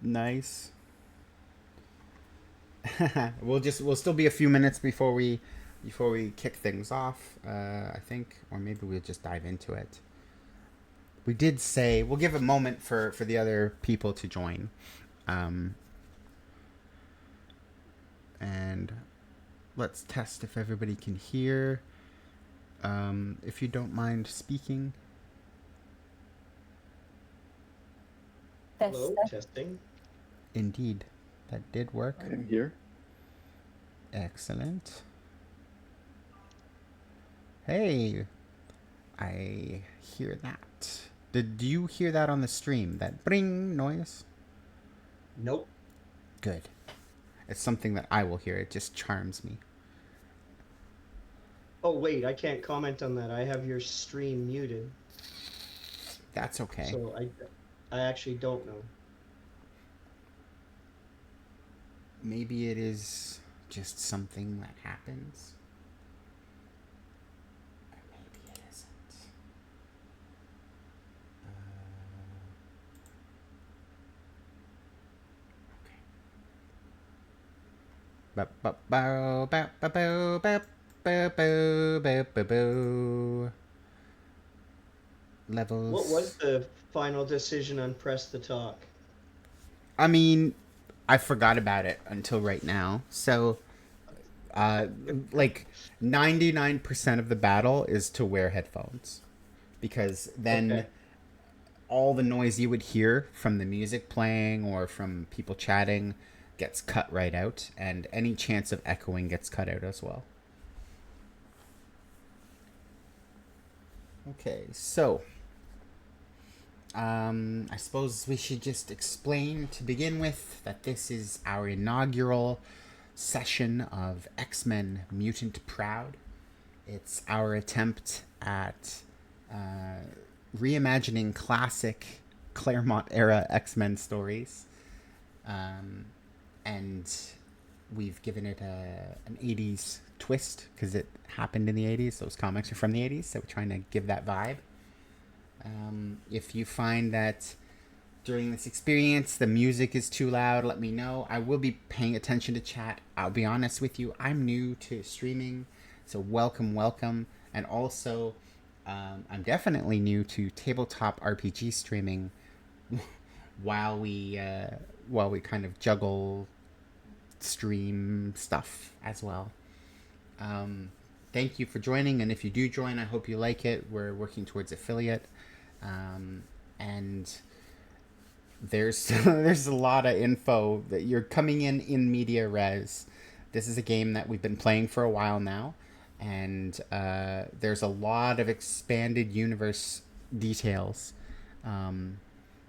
Nice. We'll still be a few minutes before we kick things off. I think, or maybe we'll just dive into it. We did say we'll give a moment for the other people to join, um, and let's test if everybody can hear. If you don't mind speaking, Test, Hello, test. testing. indeed, that did work. I am here. Excellent. Hey, I hear that. Did you hear that on the stream? That bring noise? Nope. Good. It's something that I will hear. It just charms me. Oh, wait, I can't comment on that. I have your stream muted, That's okay. so I actually don't know. Maybe it is just something that happens. Or maybe it isn't. Okay. What was Levels. the final decision on Press the Talk? I mean, I forgot about it until right now. So, uh, like 99% of the battle is to wear headphones because then Okay. all the noise you would hear from the music playing or from people chatting gets cut right out, and any chance of echoing gets cut out as well. Okay, so I suppose we should just explain to begin with that this is our inaugural session of X-Men Mutant Proud. It's our attempt at reimagining classic Claremont era X-Men stories. Um, and we've given it an 80s twist because it happened in the 80s. Those comics are from the 80s, so we're trying to give that vibe. If you find that during this experience the music is too loud, let me know. I will be paying attention to chat. I'll be honest with you, I'm new to streaming, so welcome. And also, I'm definitely new to tabletop RPG streaming while we uh, while we kind of juggle stream stuff as well. Um, Thank you for joining, and if you do join, I hope you like it. We're working towards affiliate, um, and there's there's a lot of info that you're coming in media res. This is a game that we've been playing for a while now, and there's a lot of expanded universe details. Um,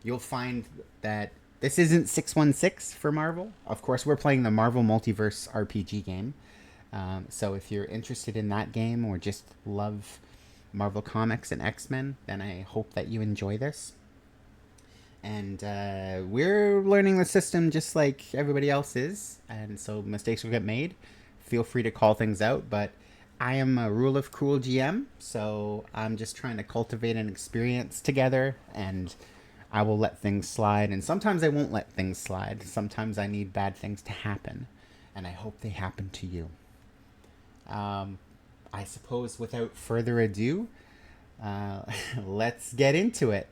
you'll find that this isn't 616 for Marvel. Of course, we're playing the Marvel Multiverse RPG game. So if you're interested in that game or just love Marvel Comics and X-Men, then I hope that you enjoy this. And we're learning the system just like everybody else is, and so mistakes will get made. Feel free to call things out, but I am a rule of cool GM, so I'm just trying to cultivate an experience together, and I will let things slide, and sometimes I won't let things slide. Sometimes I need bad things to happen, and I hope they happen to you. Um, I suppose without further ado, uh, let's get into it.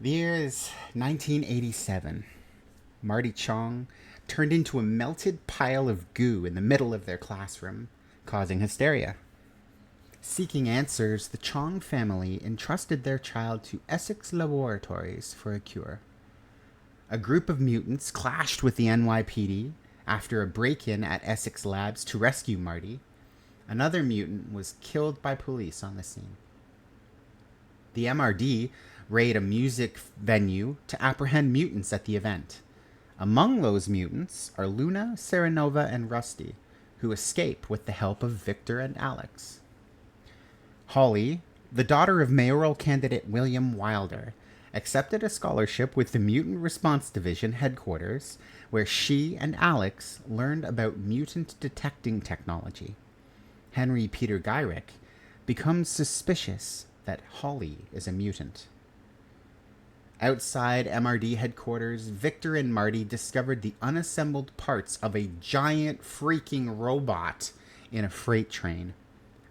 The year is 1987. Marty Chong turned into a melted pile of goo in the middle of their classroom, causing hysteria. Seeking answers, the Chong family entrusted their child to Essex Laboratories for a cure. A group of mutants clashed with the NYPD after a break in at Essex Labs to rescue Marty. Another mutant was killed by police on the scene. The MRD raid a music venue to apprehend mutants at the event. Among those mutants are Luna, Serenova, and Rusty, who escape with the help of Victor and Alex. Holly, the daughter of mayoral candidate William Wilder, accepted a scholarship with the Mutant Response Division headquarters, where she and Alex learned about mutant detecting technology. Henry Peter Gyrick becomes suspicious that Holly is a mutant. Outside MRD headquarters, Victor and Marty discovered the unassembled parts of a giant freaking robot in a freight train,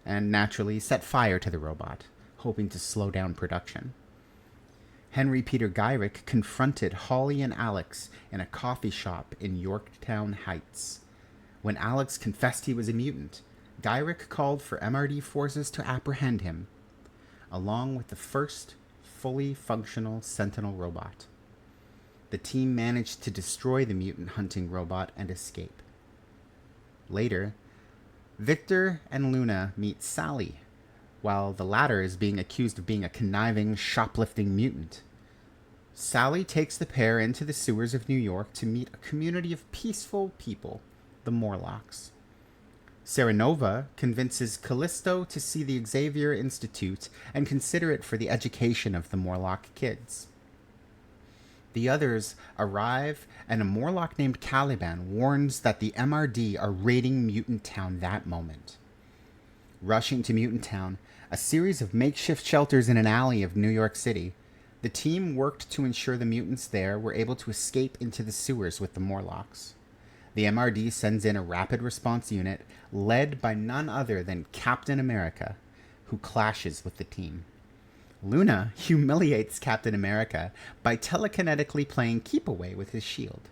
and naturally set fire to the robot, hoping to slow down production. Henry Peter Gyrick confronted Holly and Alex in a coffee shop in Yorktown Heights. When Alex confessed he was a mutant, Gyrick called for MRD forces to apprehend him, along with the first fully functional Sentinel robot. The team managed to destroy the mutant hunting robot and escape. Later, Victor and Luna meet Sally, while the latter is being accused of being a conniving, shoplifting mutant. Sally takes the pair into the sewers of New York to meet a community of peaceful people, the Morlocks. Serenova convinces Callisto to see the Xavier Institute and consider it for the education of the Morlock kids. The others arrive, and a Morlock named Caliban warns that the MRD are raiding Mutant Town that moment. Rushing to Mutant Town, a series of makeshift shelters in an alley of New York City, the team worked to ensure the mutants there were able to escape into the sewers with the Morlocks. The MRD sends in a rapid response unit led by none other than Captain America, who clashes with the team. Luna humiliates Captain America by telekinetically playing keep away with his shield.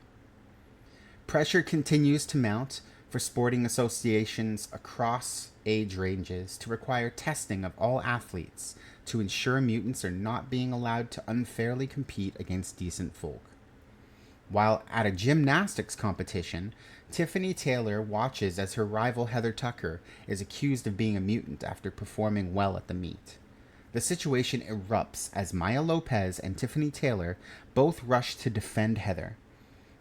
Pressure continues to mount for sporting associations across age ranges to require testing of all athletes to ensure mutants are not being allowed to unfairly compete against decent folk. While at a gymnastics competition, Tiffany Taylor watches as her rival Heather Tucker is accused of being a mutant after performing well at the meet. The situation erupts as Maya Lopez and Tiffany Taylor both rush to defend Heather.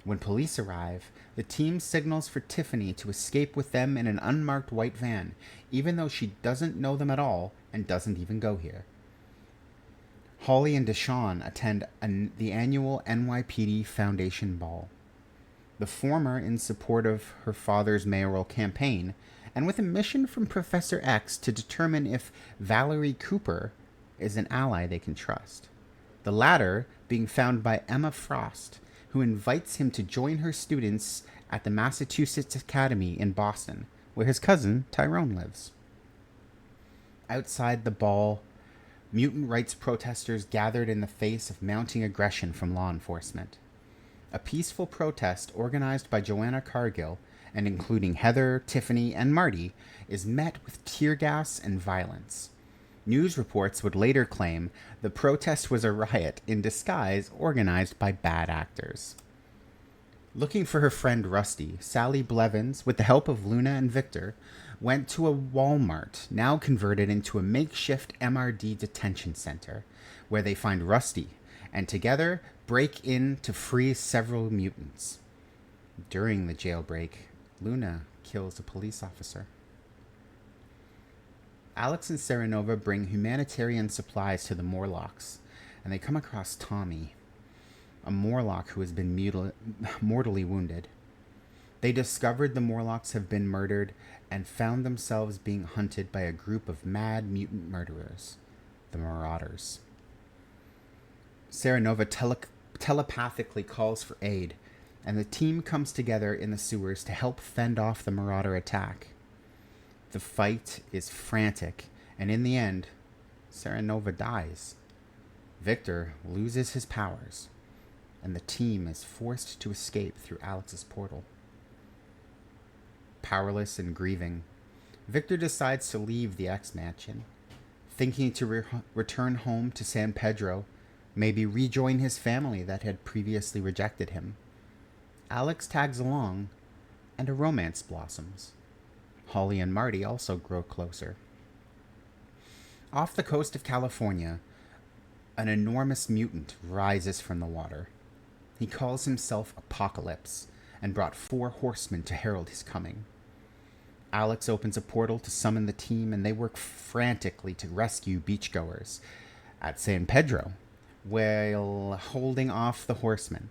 When police arrive, the team signals for Tiffany to escape with them in an unmarked white van, even though she doesn't know them at all and doesn't even go here. Holly and Deshawn attend the annual NYPD Foundation Ball. The former in support of her father's mayoral campaign, and with a mission from Professor X to determine if Valerie Cooper is an ally they can trust. The latter being found by Emma Frost, who invites him to join her students at the Massachusetts Academy in Boston, where his cousin Tyrone lives. Outside the ball, mutant rights protesters gathered in the face of mounting aggression from law enforcement. A peaceful protest organized by Joanna Cargill, and including Heather, Tiffany, and Marty, is met with tear gas and violence. News reports would later claim the protest was a riot in disguise organized by bad actors. Looking for her friend Rusty, Sally Blevins, with the help of Luna and Victor, went to a Walmart, now converted into a makeshift MRD detention center, where they find Rusty, and together break in to free several mutants. During the jailbreak, Luna kills a police officer. Alex and Serenova bring humanitarian supplies to the Morlocks, and they come across Tommy, a Morlock who has been mortally wounded. They discovered the Morlocks have been murdered and found themselves being hunted by a group of mad mutant murderers, the Marauders. Serenova telepathically calls for aid, and the team comes together in the sewers to help fend off the Marauder attack. The fight is frantic, and in the end, Serenova dies. Victor loses his powers, and the team is forced to escape through Alex's portal. Powerless and grieving, Victor decides to leave the X-Mansion, thinking to return home to San Pedro, maybe rejoin his family that had previously rejected him. Alex tags along, and a romance blossoms. Holly and Marty also grow closer. Off the coast of California, an enormous mutant rises from the water. He calls himself Apocalypse and brought 4 horsemen to herald his coming. Alex opens a portal to summon the team, and they work frantically to rescue beachgoers at San Pedro, while holding off the horsemen.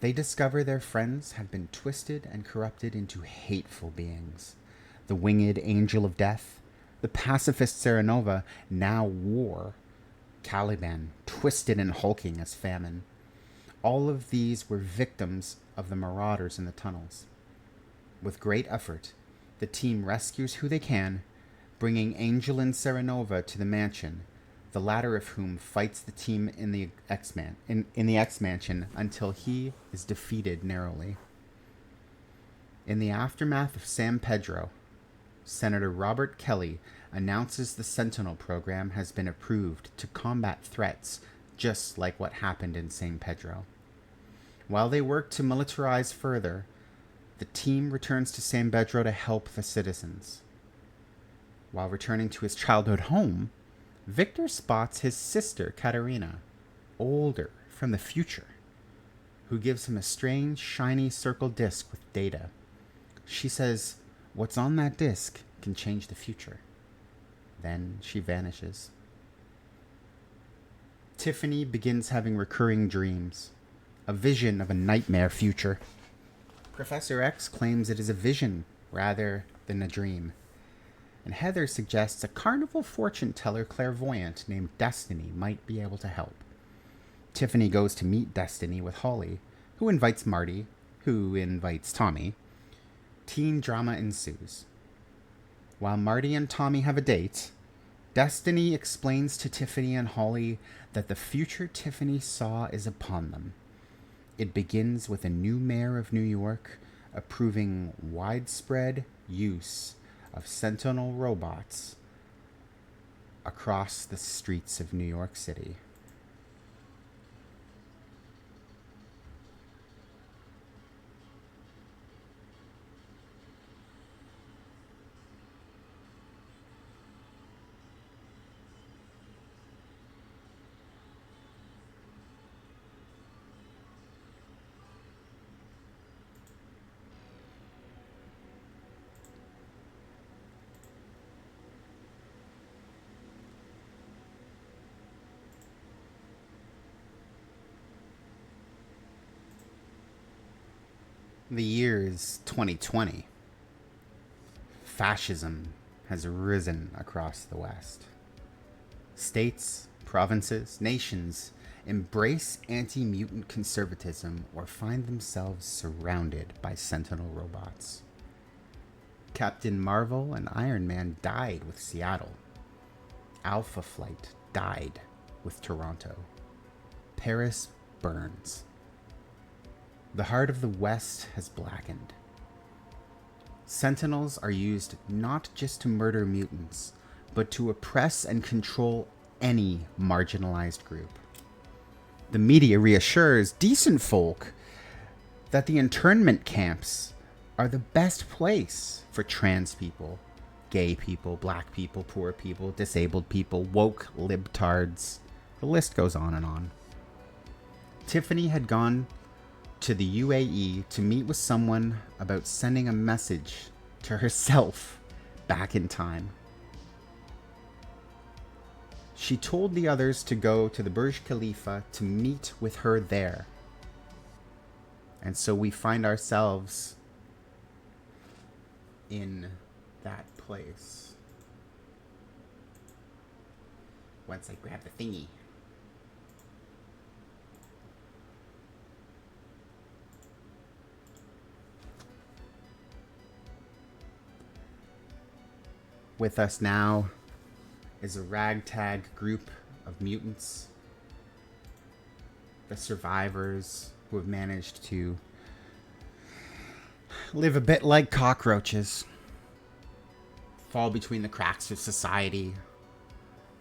They discover their friends have been twisted and corrupted into hateful beings. The winged angel of death, the pacifist Serenova, now war, Caliban twisted and hulking as famine. All of these were victims of the marauders in the tunnels. With great effort, the team rescues who they can, bringing Angel and Serenova to the mansion, the latter of whom fights the team in the X-Mansion until he is defeated narrowly. In the aftermath of San Pedro, Senator Robert Kelly announces the Sentinel program has been approved to combat threats just like what happened in San Pedro. While they work to militarize further, the team returns to San Pedro to help the citizens. While returning to his childhood home, Victor spots his sister Katerina, older, from the future, who gives him a strange, shiny circle disc with data. She says, "What's on that disc can change the future." Then she vanishes. Tiffany begins having recurring dreams, a vision of a nightmare future. Professor X claims it is a vision rather than a dream, and Heather suggests a carnival fortune teller clairvoyant named Destiny might be able to help. Tiffany goes to meet Destiny with Holly, who invites Marty, who invites Tommy. Teen drama ensues. While Marty and Tommy have a date, Destiny explains to Tiffany and Holly that the future Tiffany saw is upon them. It begins with a new mayor of New York approving widespread use of Sentinel robots across the streets of New York City. The year is 2020. Fascism has risen across the West. States, provinces, nations embrace anti-mutant conservatism or find themselves surrounded by Sentinel robots. Captain Marvel and Iron Man died with Seattle. Alpha Flight died with Toronto. Paris burns. The heart of the West has blackened. Sentinels are used not just to murder mutants, but to oppress and control any marginalized group. The media reassures decent folk that the internment camps are the best place for trans people, gay people, black people, poor people, disabled people, woke libtards. The list goes on and on. Tiffany had gone to the UAE to meet with someone about sending a message to herself back in time. She told the others to go to the Burj Khalifa to meet with her there. And so we find ourselves in that place. Once I grab the thingy. With us now is a ragtag group of mutants, the survivors who have managed to live a bit like cockroaches, fall between the cracks of society,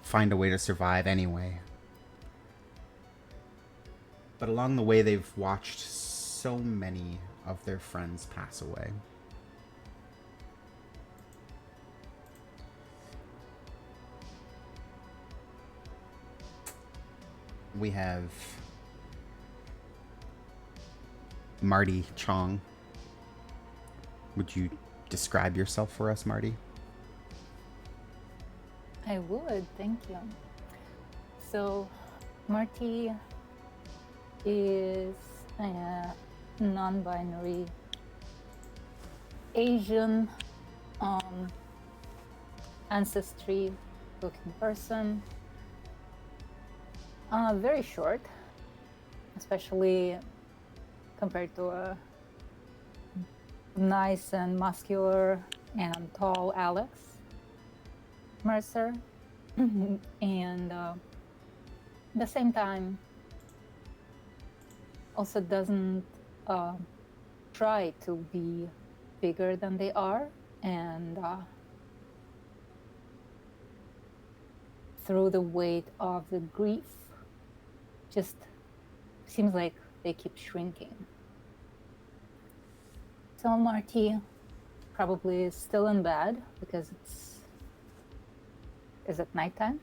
find a way to survive anyway. But along the way, they've watched so many of their friends pass away. We have Marty Chong. Would you describe yourself for us, Marty? I would, thank you. So, Marty is a non-binary Asian ancestry looking person. Very short, especially compared to a nice and muscular and tall Alex Mercer. And at the same time, also doesn't try to be bigger than they are, and through the weight of the grief, just seems like they keep shrinking. So Marty probably is still in bed because is it nighttime?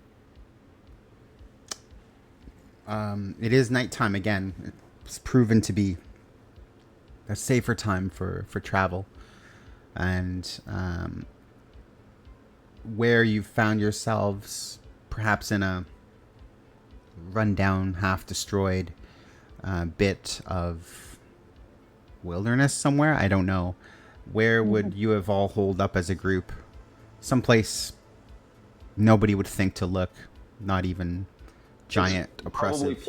It is nighttime again. It's proven to be a safer time for travel. And where you've found yourselves perhaps in a rundown, half destroyed bit of wilderness somewhere, I don't know. Where would you have all holed up as a group? Someplace nobody would think to look, not even giant, oppressive.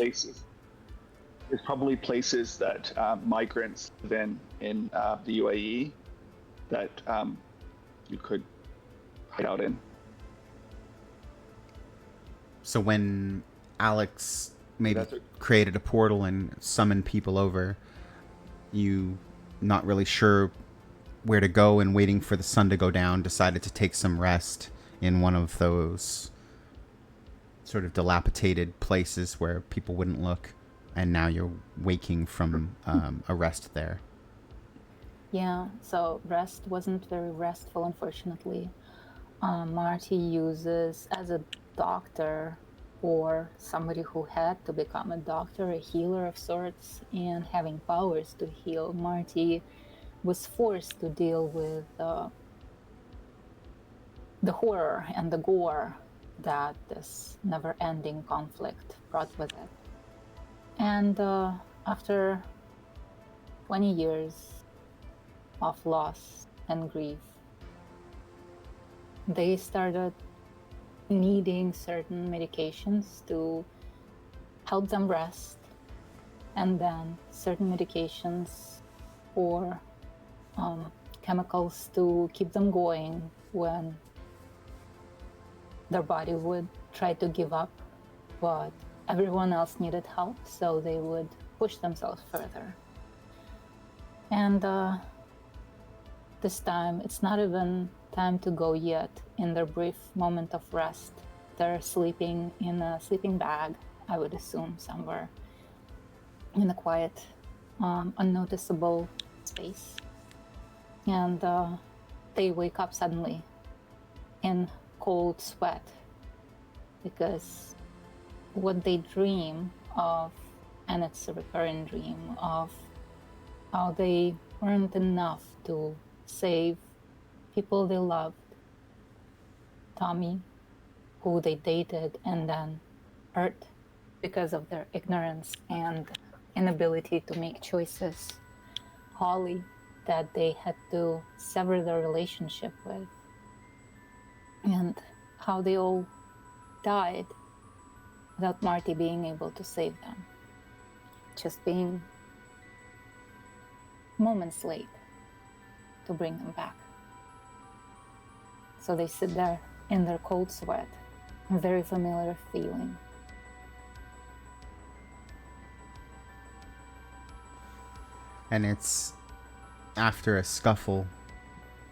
There's probably places that migrants live in the UAE that you could hide out in. So when Alex maybe created a portal and summoned people over, you, not really sure where to go and waiting for the sun to go down, decided to take some rest in one of those sort of dilapidated places where people wouldn't look, and now you're waking from a rest there. Yeah, so rest wasn't very restful, unfortunately. Marty uses as a doctor, or somebody who had to become a doctor, a healer of sorts, and having powers to heal. Marty was forced to deal with the horror and the gore that this never-ending conflict brought with it. And after 20 years of loss and grief, they started needing certain medications to help them rest, and then certain medications or chemicals to keep them going when their body would try to give up, but everyone else needed help, so they would push themselves further. And this time, it's not even time to go yet. In their brief moment of rest, they're sleeping in a sleeping bag, I would assume, somewhere in a quiet, unnoticeable space. And they wake up suddenly in cold sweat, because what they dream of, and it's a recurring dream, of how they weren't enough to save people they loved, Tommy, who they dated and then hurt because of their ignorance and inability to make choices, Holly, that they had to sever their relationship with, and how they all died without Marty being able to save them, just being moments late to bring them back. So they sit there in their cold sweat, a very familiar feeling. And it's after a scuffle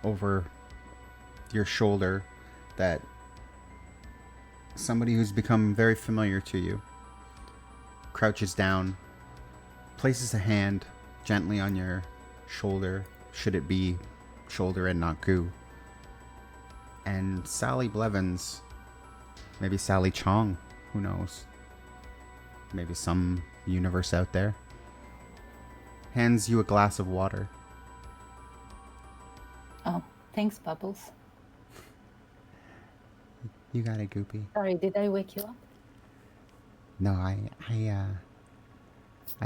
over your shoulder that somebody who's become very familiar to you crouches down, places a hand gently on your shoulder, should it be shoulder and not goo. And Sally Blevins, maybe Sally Chong, who knows, maybe some universe out there, hands you a glass of water. Oh, thanks, Bubbles. You got it, Goopy. Sorry, did I wake you up? No, I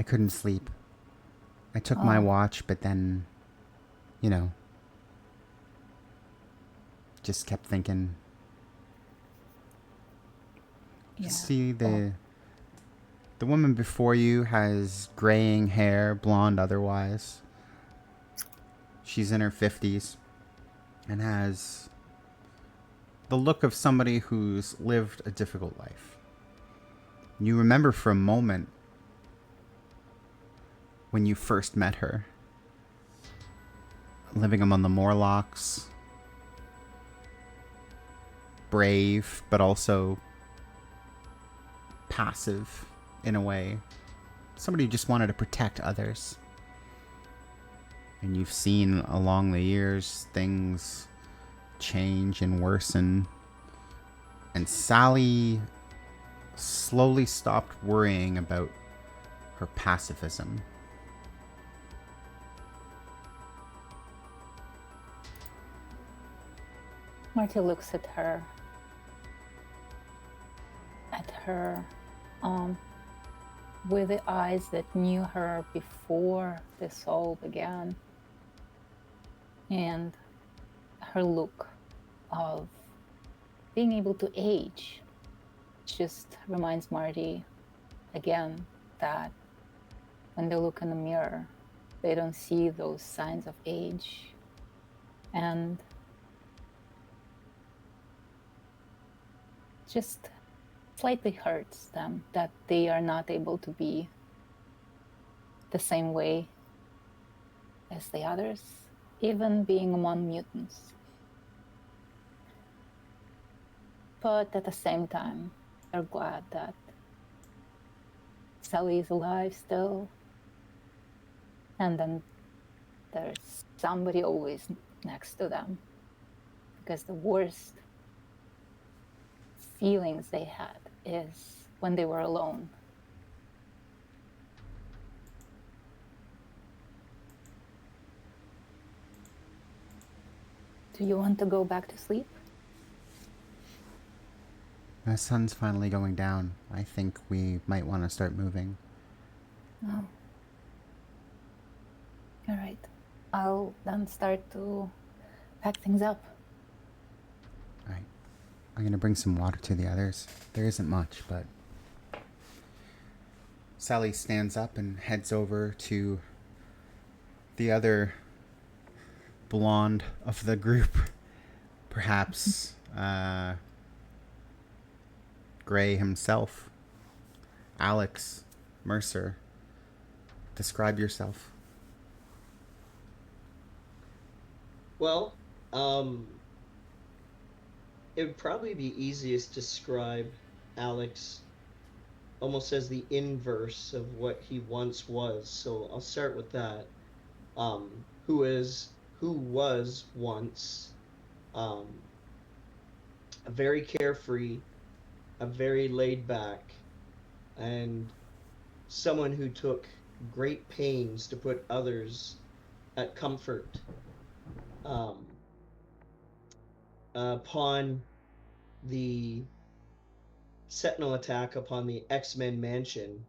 couldn't sleep. I took my watch, but then, you know, just kept thinking. Yeah. See the The woman before you has graying hair, blonde otherwise. She's in her 50s and has the look of somebody who's lived a difficult life. You remember for a moment when you first met her, living among the Morlocks, brave, but also passive in a way. Somebody who just wanted to protect others. And you've seen along the years things change and worsen. And Sally slowly stopped worrying about her pacifism. Marty looks at her, with the eyes that knew her before this all began, and her look of being able to age just reminds Marty again that when they look in the mirror, they don't see those signs of age. And just slightly hurts them that they are not able to be the same way as the others, even being among mutants. But at the same time, they're glad that Sally is alive still. And then there's somebody always next to them. Because the worst feelings they had is when they were alone. Do you want to go back to sleep? The sun's finally going down. I think we might want to start moving. Oh. All right. I'll then start to pack things up. All right. I'm going to bring some water to the others. There isn't much, but... Sally stands up and heads over to the other blonde of the group. Perhaps, Gray himself. Alex Mercer. Describe yourself. Well, it would probably be easiest to describe Alex almost as the inverse of what he once was. So I'll start with that. Who was once a very carefree, a very laid back, and someone who took great pains to put others at comfort. Upon the Sentinel attack upon the X-Men mansion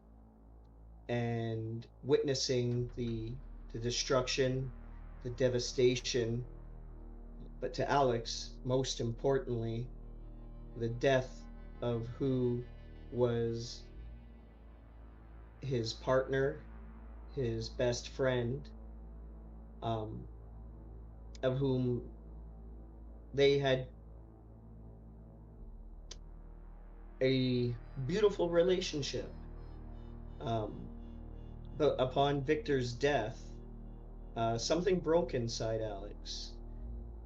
and witnessing the destruction, the devastation, but to Alex, most importantly, the death of who was his partner, his best friend, of whom they had a beautiful relationship. But upon Victor's death, something broke inside Alex.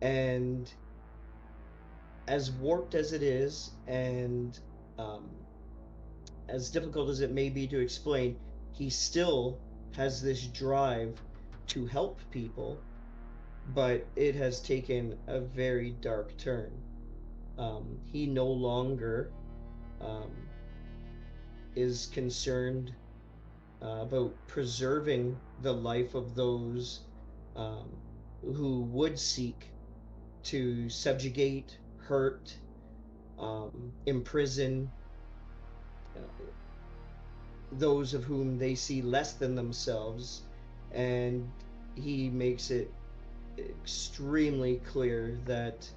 And as warped as it is, and as difficult as it may be to explain, he still has this drive to help people, but it has taken a very dark turn. He no longer is concerned about preserving the life of those who would seek to subjugate, hurt, imprison those of whom they see less than themselves, and he makes it extremely clear that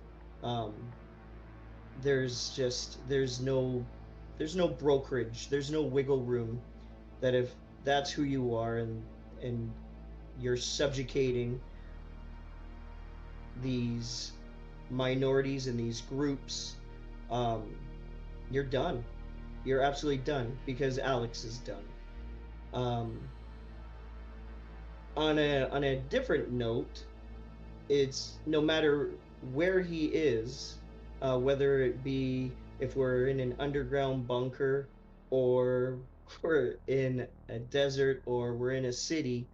there's no brokerage, there's no wiggle room that if that's who you are and you're subjugating these minorities and these groups, um, you're done. You're absolutely done because Alex is done. Um, on a different note, it's no matter where he is, whether it be if we're in an underground bunker or we're in a desert or we're in a city,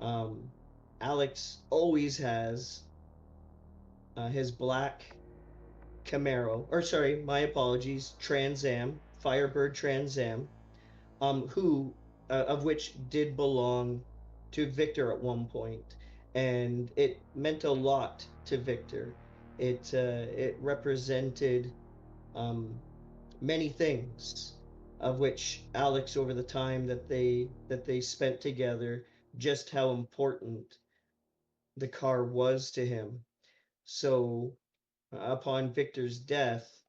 um, Alex always has his black Camaro, or sorry, my apologies, Trans Am, Firebird Trans Am, who of which did belong to Victor at one point, and it meant a lot to Victor. It represented um, many things, of which Alex, over the time that they spent together, just how important the car was to him. So, upon Victor's death,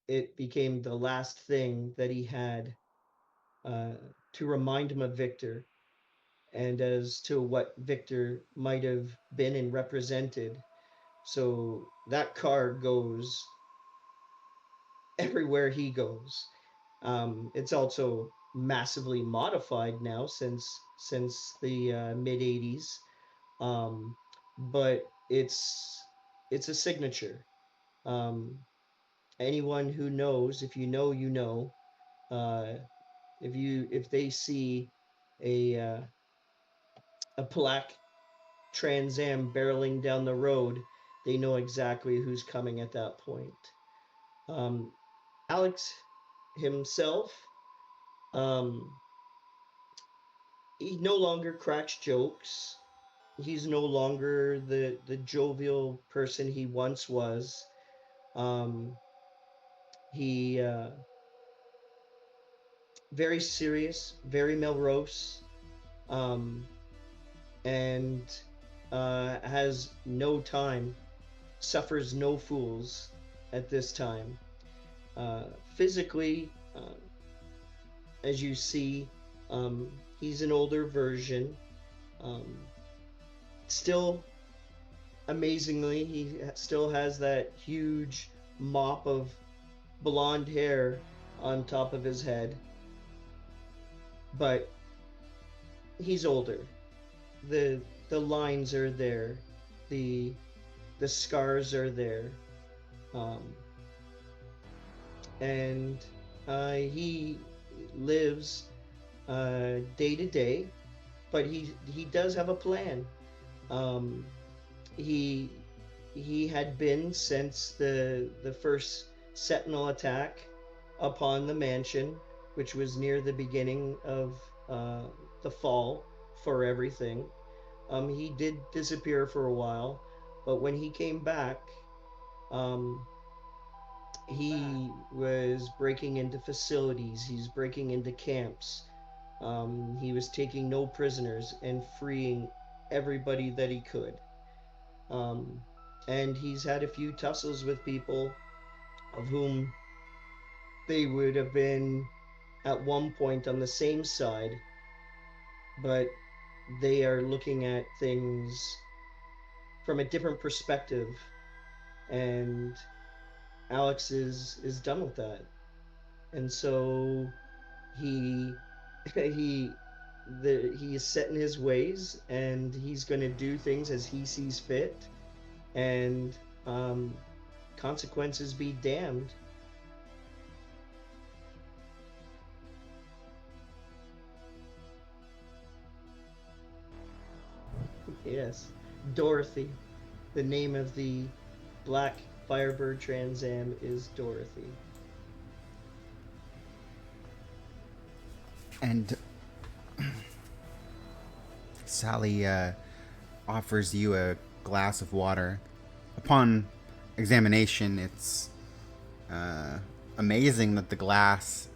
it became the last thing that he had uh, to remind him of Victor and as to what Victor might have been and represented. So that car goes everywhere he goes. It's also massively modified now since the mid '80s, um, but it's a signature. Um, Anyone who knows, if you know, you know. Uh, if they see a black Trans Am barreling down the road, they know exactly who's coming at that point. Um, Alex himself, um, he no longer cracks jokes. He's no longer the jovial person he once was. Um, he very serious, very Melrose, um, and has no time, suffers no fools at this time. Uh, Physically, as you see, he's an older version. Um, Still, amazingly, he still has that huge mop of blonde hair on top of his head, but he's older. the The lines are there, the the scars are there, um, and he lives day to day, but he does have a plan. Um, he he had been since the first Sentinel attack upon the mansion, which was near the beginning of the fall for everything. He did disappear for a while, but when he came back, um, he was breaking into facilities. He's breaking into camps. He was taking no prisoners and freeing everybody that he could. Um, and he's had a few tussles with people of whom they would have been at one point on the same side, but they are looking at things from a different perspective. And Alex is done with that. And so he he he is set in his ways and he's going to do things as he sees fit, and um, consequences be damned. Yes, Dorothy. The name of the black Firebird Trans Am is Dorothy. And Sally offers you a glass of water. Upon examination, it's amazing that the glass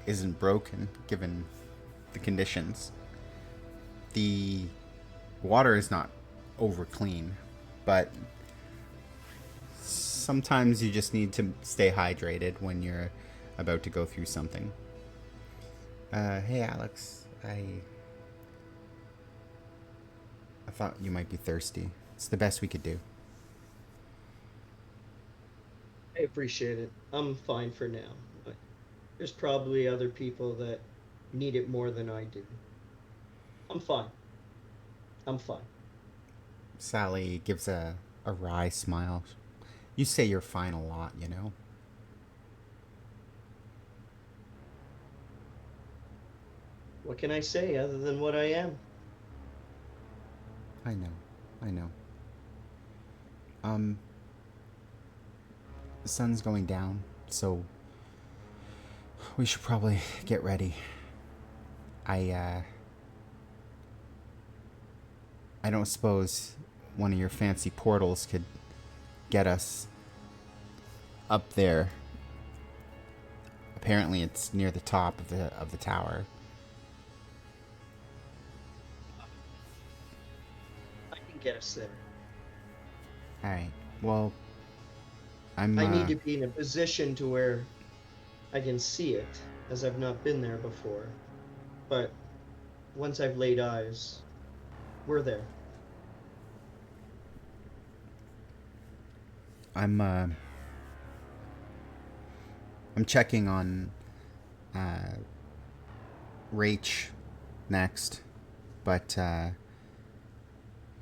isn't broken given the conditions. The water is not over clean, but sometimes you just need to stay hydrated when you're about to go through something. Hey Alex, I thought you might be thirsty. It's the best we could do. I appreciate it. I'm fine for now. But there's probably other people that need it more than I do. I'm fine. I'm fine. Sally gives a wry smile. You say you're fine a lot, you know? What can I say other than what I am? I know. I know. Um, the sun's going down, so we should probably get ready. I I don't suppose one of your fancy portals could get us up there. Apparently it's near the top of the tower. I can get us there. All right. Well, I'm I need to be in a position to where I can see it, as I've not been there before. But once I've laid eyes, we're there. I'm I'm checking on Rach next, but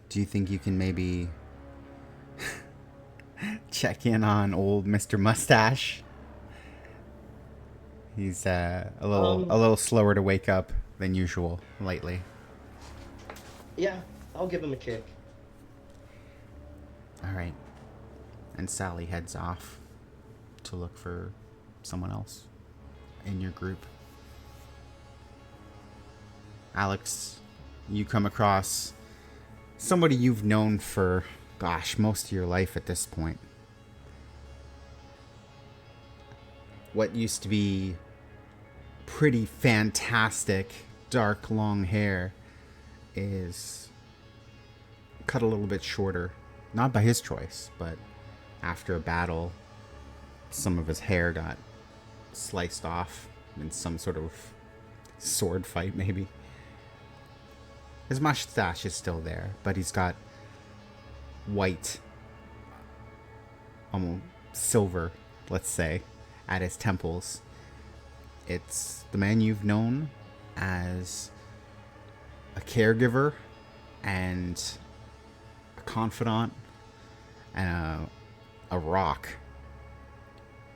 do you think you can maybe check in on old Mr. Mustache? He's a little slower to wake up than usual lately. Yeah, I'll give him a kick. All right. And Sally heads off to look for someone else in your group. Alex, you come across somebody you've known for, gosh, most of your life at this point. What used to be pretty fantastic dark long hair is cut a little bit shorter. Not by his choice, but after a battle, some of his hair got sliced off in some sort of sword fight, maybe. His mustache is still there, but he's got white, almost silver, let's say, at his temples. It's the man you've known as a caregiver and a confidant and a rock.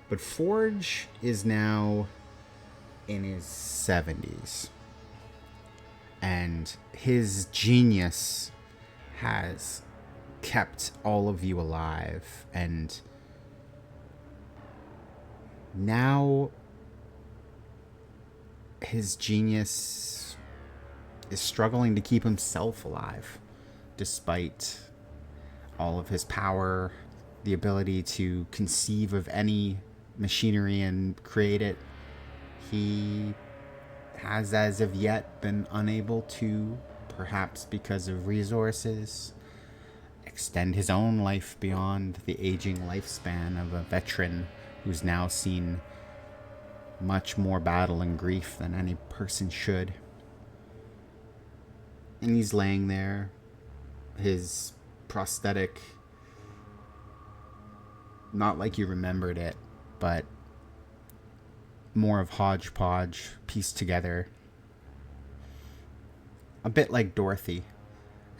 But Forge is now in his 70s. And his genius has kept all of you alive. And now his genius is struggling to keep himself alive, despite all of his power, the ability to conceive of any machinery and create it. He has as of yet been unable to, perhaps because of resources, extend his own life beyond the aging lifespan of a veteran who's now seen much more battle and grief than any person should. And he's laying there, his prosthetic, not like you remembered it, but more of hodgepodge pieced together. A bit like Dorothy,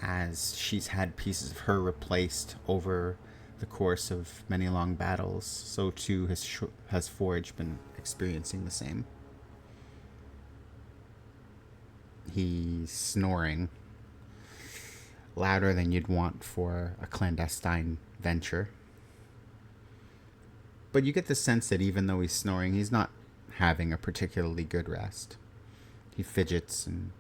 as she's had pieces of her replaced over the course of many long battles, so too has Forge been experiencing the same. He's snoring louder than you'd want for a clandestine venture. But you get the sense that even though he's snoring, he's not having a particularly good rest. He fidgets and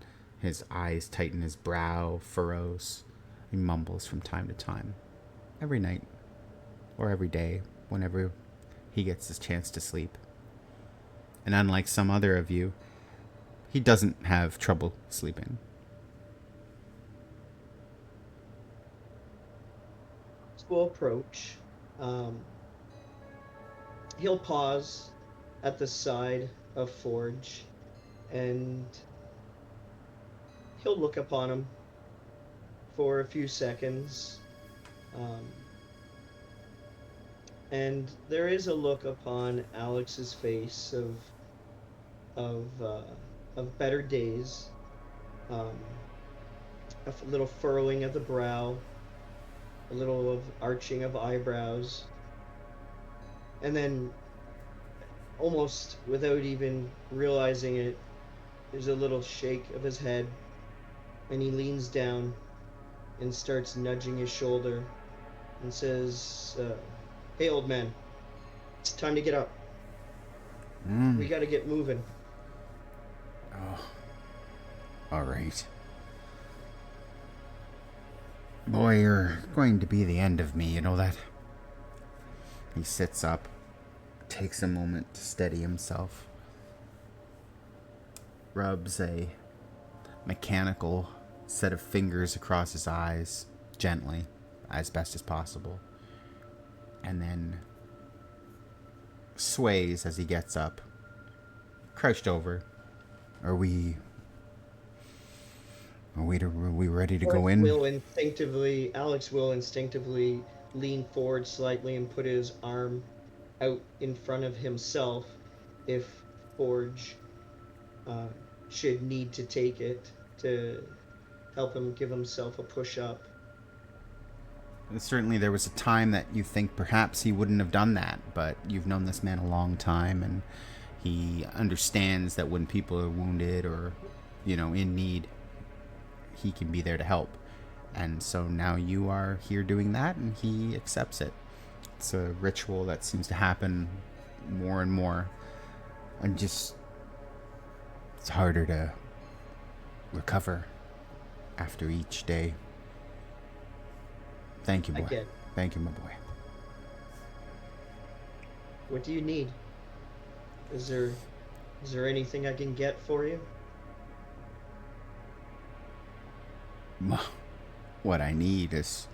his eyes tighten, his brow furrows. He mumbles from time to time. Every night, or every day, whenever he gets his chance to sleep. And unlike some other of you, he doesn't have trouble sleeping. We'll approach. He'll pause at the side of Forge and he'll look upon him for a few seconds. Um, and there is a look upon Alex's face of uh, of better days. Um, little furrowing of the brow, a little of arching of eyebrows, and then almost without even realizing it, there's a little shake of his head, and he leans down and starts nudging his shoulder and says, "Hey, old man, it's time to get up. We gotta get moving." Oh. All right. Boy, you're going to be the end of me, you know that? He sits up, takes a moment to steady himself, rubs a mechanical set of fingers across his eyes, gently, as best as possible, and then sways as he gets up, crouched over. Are we ready to go in? Alex will instinctively lean forward slightly and put his arm out in front of himself if Forge should need to take it to help him give himself a push up. And certainly there was a time that you think perhaps he wouldn't have done that, but you've known this man a long time, and he understands that when people are wounded or, in need, he can be there to help. And so now you are here doing that, and he accepts it. It's a ritual that seems to happen more and more. And just, it's harder to recover after each day. Thank you, boy. Again. Thank you, my boy. What do you need? Is there anything I can get for you? What I need is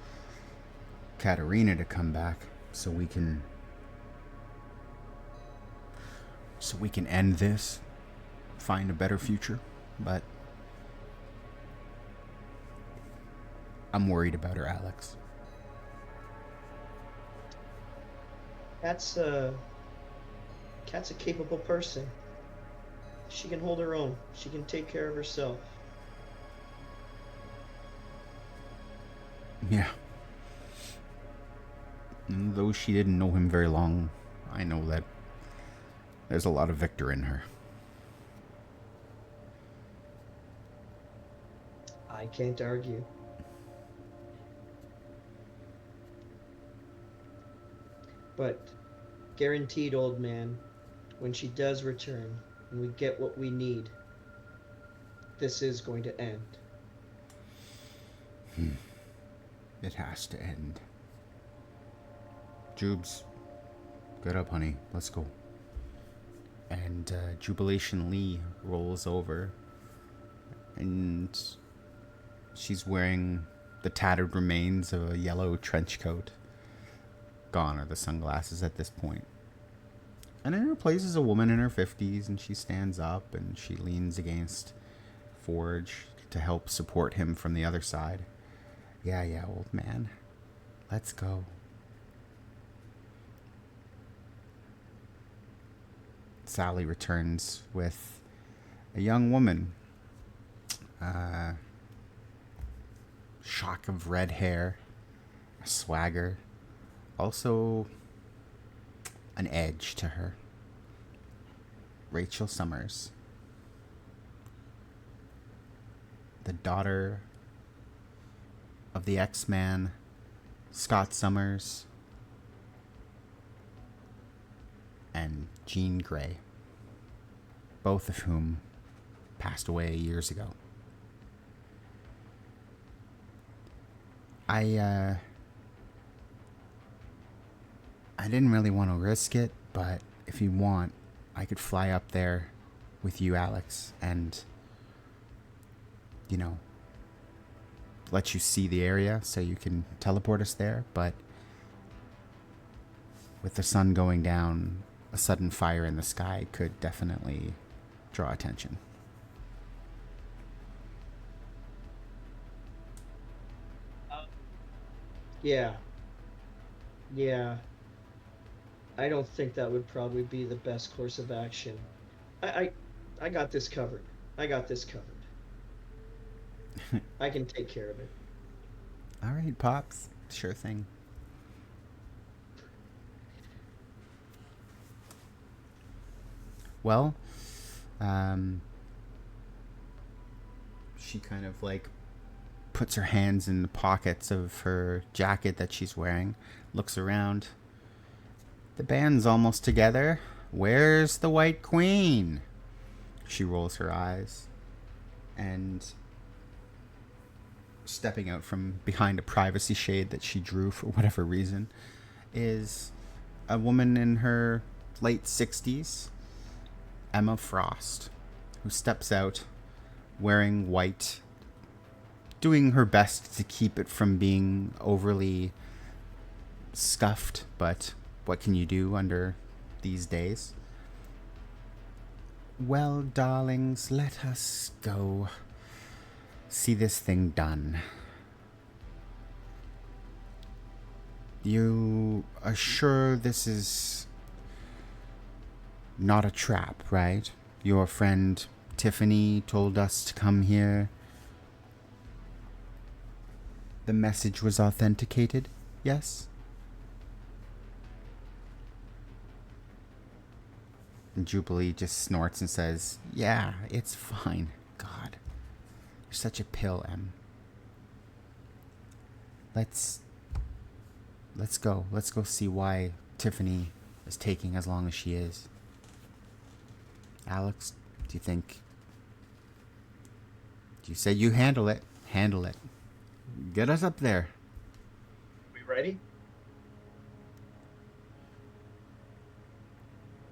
Katarina to come back so we can end this, find a better future. But I'm worried about her, Alex. Kat's a capable person. She can hold her own. She can take care of herself. Yeah. And though she didn't know him very long, I know that there's a lot of Victor in her. I can't argue. But guaranteed, old man, when she does return and we get what we need, this is going to end. It has to end. Jubes, get up, honey. Let's go. And Jubilation Lee rolls over, and she's wearing the tattered remains of a yellow trench coat. Gone are the sunglasses at this point. And in her place is a woman in her 50s, and she stands up and she leans against Forge to help support him from the other side. Yeah, old man. Let's go. Sally returns with a young woman. Shock of red hair, a swagger, also an edge to her. Rachel Summers, the daughter of the X-Man Scott Summers and Jean Grey, both of whom passed away years ago. I didn't really want to risk it, but if you want, I could fly up there with you, Alex, and, let you see the area so you can teleport us there. But with the sun going down, a sudden fire in the sky could definitely draw attention. Yeah. Yeah. I don't think that would probably be the best course of action. I I got this covered. I got this covered. I can take care of it. All right, Pops. Sure thing. Well, um, she kind of like puts her hands in the pockets of her jacket that she's wearing, looks around. The band's almost together. Where's the White Queen? She rolls her eyes, and stepping out from behind a privacy shade that she drew for whatever reason is a woman in her late 60s, Emma Frost, who steps out wearing white, doing her best to keep it from being overly scuffed, but what can you do under these days? Well, darlings, let us go see this thing done. You are sure this is not a trap, right? Your friend Tiffany told us to come here. The message was authenticated, yes? And Jubilee just snorts and says, yeah, it's fine. God, you're such a pill, Em. Let's go. Let's go see why Tiffany is taking as long as she is. Alex, do you think... You said you handle it. Handle it. Get us up there. We ready?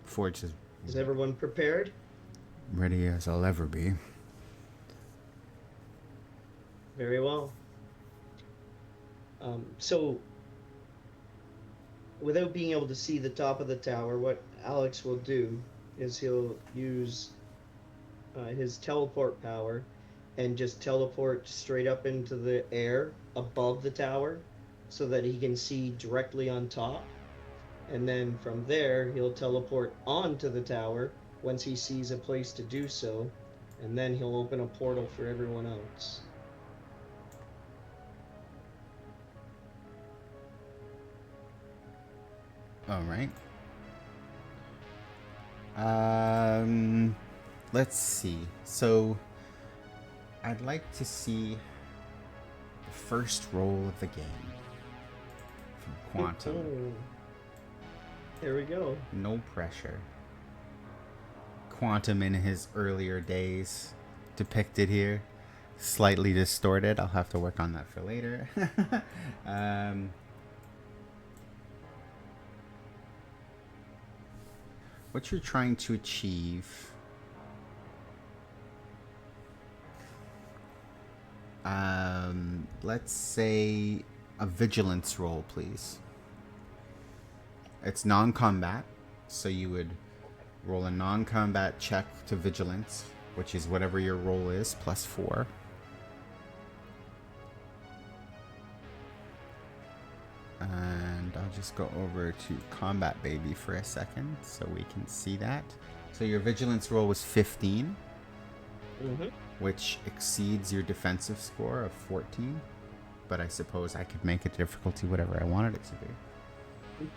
Forge is Is everyone prepared? ready as I'll ever be. Very well. So, without being able to see the top of the tower, what Alex will do is he'll use his teleport power and just teleport straight up into the air above the tower so that he can see directly on top. And then from there, he'll teleport onto the tower once he sees a place to do so. And then he'll open a portal for everyone else. All right. Let's see. So, I'd like to see the first roll of the game from Quantum. Oh. There we go. No pressure. Quantum in his earlier days, depicted here, slightly distorted. I'll have to work on that for later. What you're trying to achieve. Let's say a vigilance roll, please. It's non-combat, so you would roll a non-combat check to vigilance, which is whatever your roll is, plus 4. And I'll just go over to Combat Baby for a second so we can see that. So your vigilance roll was 15, which exceeds your defensive score of 14. But I suppose I could make it difficulty whatever I wanted it to be.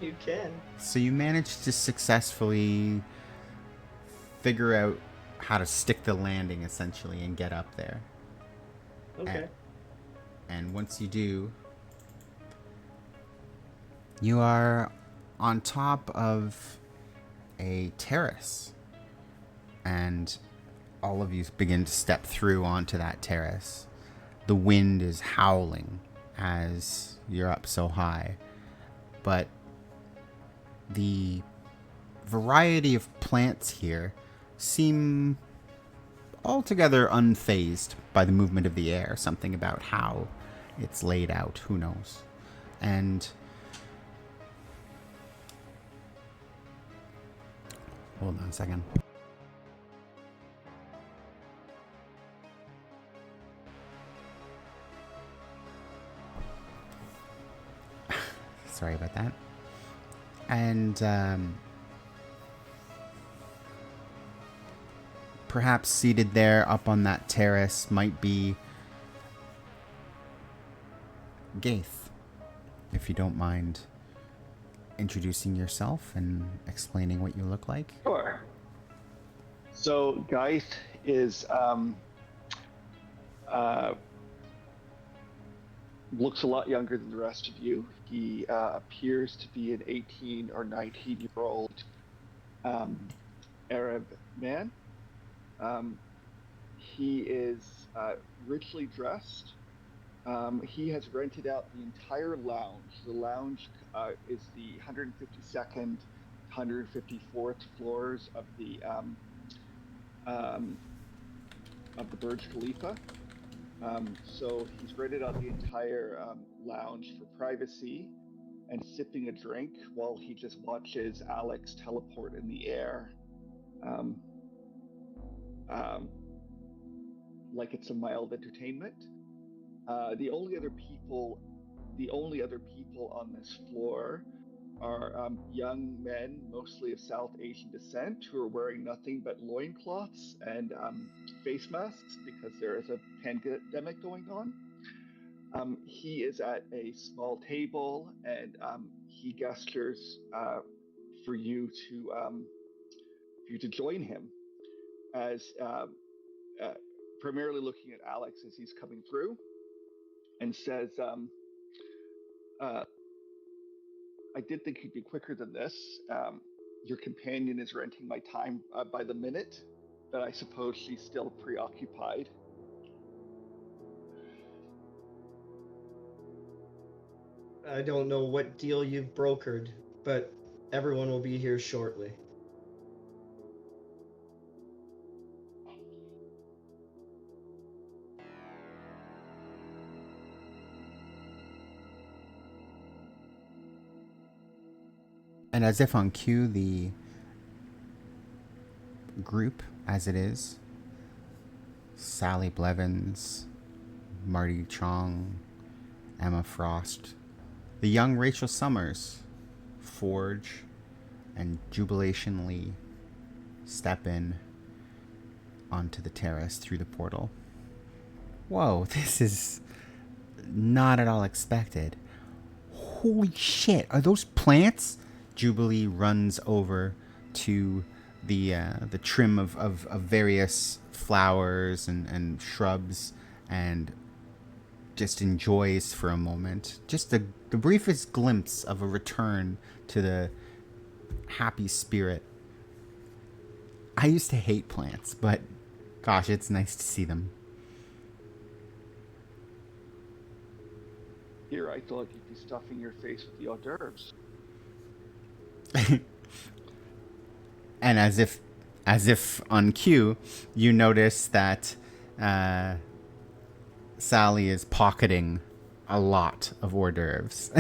You can. So you managed to successfully figure out how to stick the landing, essentially, and get up there. Okay. And once you do, you are on top of a terrace. And all of you begin to step through onto that terrace. The wind is howling as you're up so high. But the variety of plants here seem altogether unfazed by the movement of the air. Something about how it's laid out, who knows. And hold on a second. Sorry about that. And perhaps seated there up on that terrace might be Gaith, if you don't mind introducing yourself and explaining what you look like. Sure. So Geith is looks a lot younger than the rest of you. He appears to be an 18 or 19-year-old Arab man. He is richly dressed. He has rented out the entire lounge. The lounge is the 152nd, 154th floors of the Burj Khalifa. So he's rented out the entire lounge for privacy and sipping a drink while he just watches Alex teleport in the air, like it's a mild entertainment. The only other people on this floor are young men, mostly of South Asian descent, who are wearing nothing but loincloths and face masks because there is a pandemic going on. He is at a small table, and he gestures for you to join him, as primarily looking at Alex as he's coming through, and says, I did think you'd be quicker than this. Your companion is renting my time by the minute, but I suppose she's still preoccupied. I don't know what deal you've brokered, but everyone will be here shortly. And as if on cue, the group, as it is, Sally Blevins, Marty Chong, Emma Frost, the young Rachel Summers, Forge, and Jubilation Lee step in onto the terrace through the portal. Whoa, this is not at all expected. Holy shit, are those plants? Jubilee runs over to the trim of various flowers and shrubs and just enjoys for a moment just the briefest glimpse of a return to the happy spirit. I used to hate plants, but gosh, it's nice to see them. Here, I thought you'd be stuffing your face with the hors d'oeuvres. And as if on cue, you notice that Sally is pocketing a lot of hors d'oeuvres.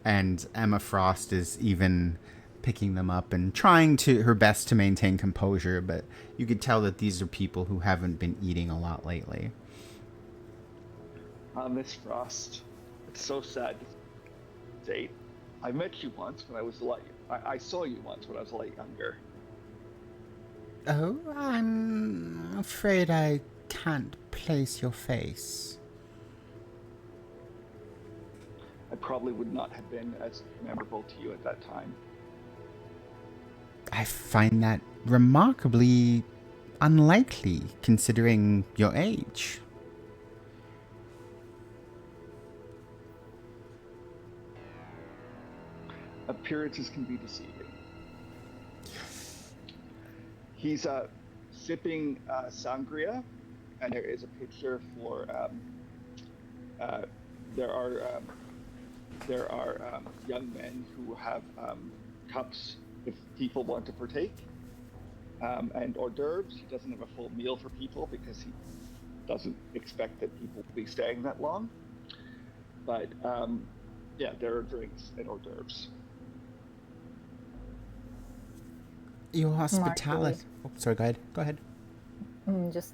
And Emma Frost is even picking them up and trying her best to maintain composure, but you could tell that these are people who haven't been eating a lot lately. Miss Frost, it's so sad to say. I met you once when I was a lot. I saw you once when I was a lot younger. Oh, I'm afraid I can't place your face. I probably would not have been as memorable to you at that time. I find that remarkably unlikely, considering your age. Appearances can be deceiving. He's sipping sangria, and there is a picture for. There are young men who have cups if people want to partake, and hors d'oeuvres. He doesn't have a full meal for people because he doesn't expect that people will be staying that long. But yeah, there are drinks and hors d'oeuvres. Your hospitality. Oh, sorry, go ahead. Just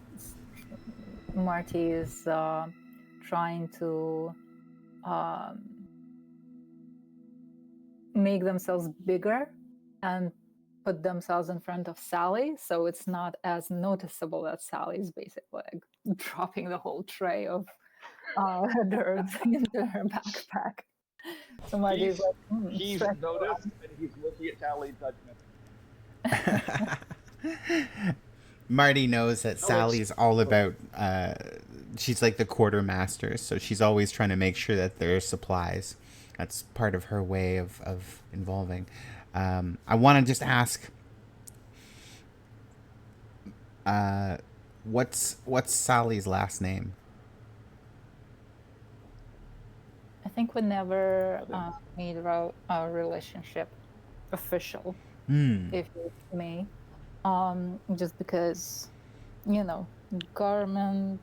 Marty is trying to make themselves bigger and put themselves in front of Sally, so it's not as noticeable that Sally's basically like dropping the whole tray of dirt into her backpack. So Marty's like, He's stretch noticed, and he's looking at Sally judgment. Marty knows that Sally's all about. She's like the quartermaster, so she's always trying to make sure that there are supplies. That's part of her way of involving. I want to just ask, what's Sally's last name? I think we never made our relationship official, if you may. Just because, government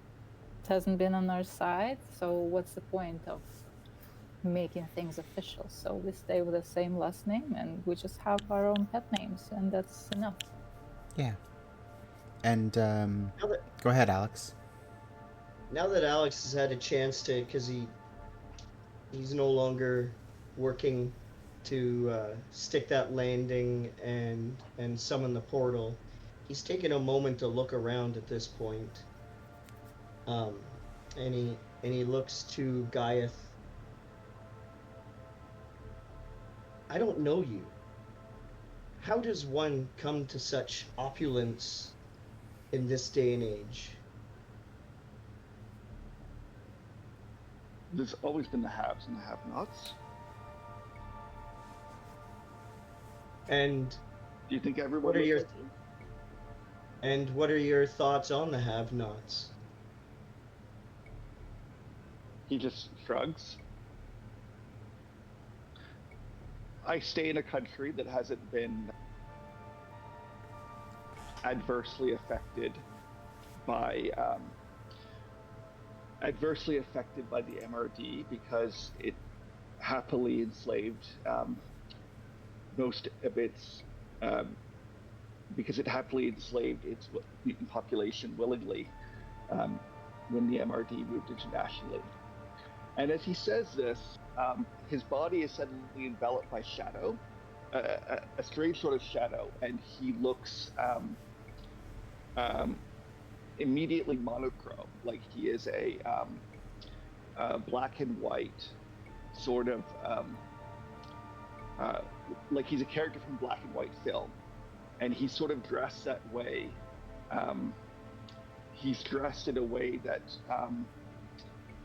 hasn't been on our side, so what's the point of making things official? So we stay with the same last name and we just have our own pet names, and that's enough. Yeah. And go ahead, Alex. Now that Alex has had a chance to, because he's no longer working to stick that landing and summon the portal, he's taken a moment to look around at this point. And he looks to Gaiath. I don't know you. How does one come to such opulence in this day and age? There's always been the haves and the have-nots. And do you think everyone? What are your thoughts on the have-nots? He just shrugs. I stay in a country that hasn't been adversely affected by the MRD because it happily enslaved most of its mutant population willingly when the MRD moved internationally. And as he says this, his body is suddenly enveloped by shadow, a strange sort of shadow, and he looks immediately monochrome, like he is a black and white sort of, like he's a character from black and white film, and he's sort of dressed that way. He's dressed in a way that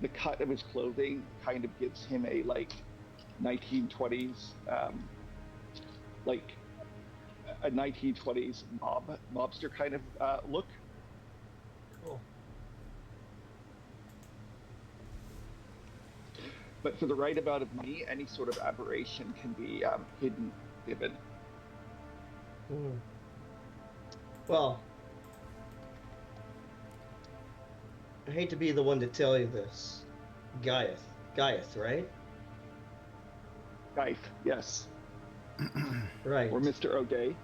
the cut of his clothing kind of gives him a 1920s, like a 1920s mobster kind of look. Cool. But for the right amount of money, any sort of aberration can be hidden, given. Well, I hate to be the one to tell you this. Gaiath, right? Gaiath, yes. Right. Or Mr. O'Day.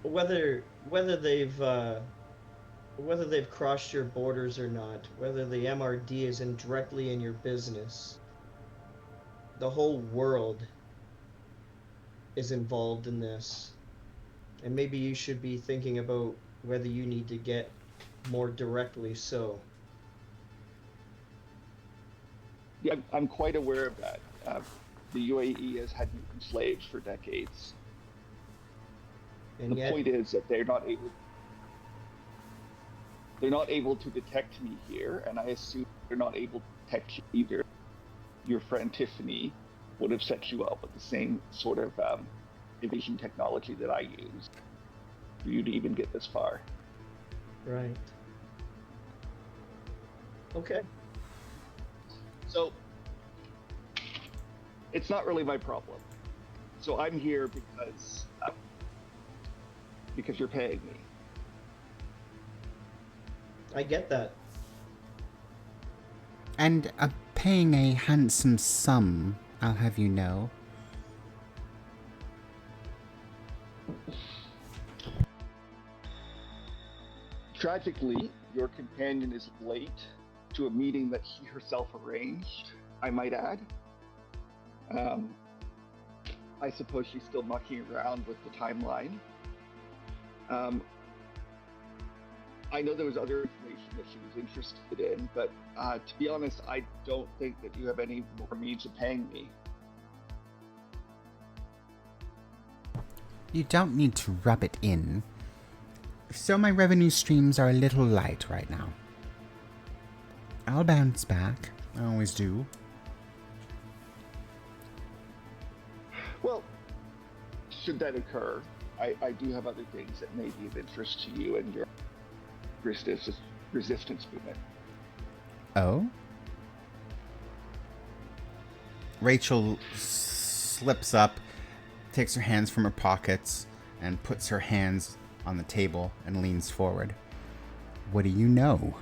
Whether they've crossed your borders or not, whether the MRD is directly in your business, the whole world is involved in this. And maybe you should be thinking about whether you need to get more directly so. Yeah, I'm quite aware of that. The UAE has had mutant slaves for decades. And the point is that they're not able to detect me here, and I assume they're not able to detect you either. Your friend Tiffany would have set you up with the same sort of evasion technology that I use for you to even get this far. Right. Okay. So it's not really my problem. So I'm here because you're paying me. I get that. And paying a handsome sum, I'll have you know. Tragically, your companion is late to a meeting that she herself arranged, I might add. I suppose she's still mucking around with the timeline. I know there was other information that she was interested in, but to be honest, I don't think that you have any more means of paying me. You don't need to rub it in. So my revenue streams are a little light right now. I'll bounce back. I always do. Well, should that occur, I do have other things that may be of interest to you and your resistance movement. Oh? Rachel slips up, takes her hands from her pockets, and puts her hands on the table and leans forward. What do you know?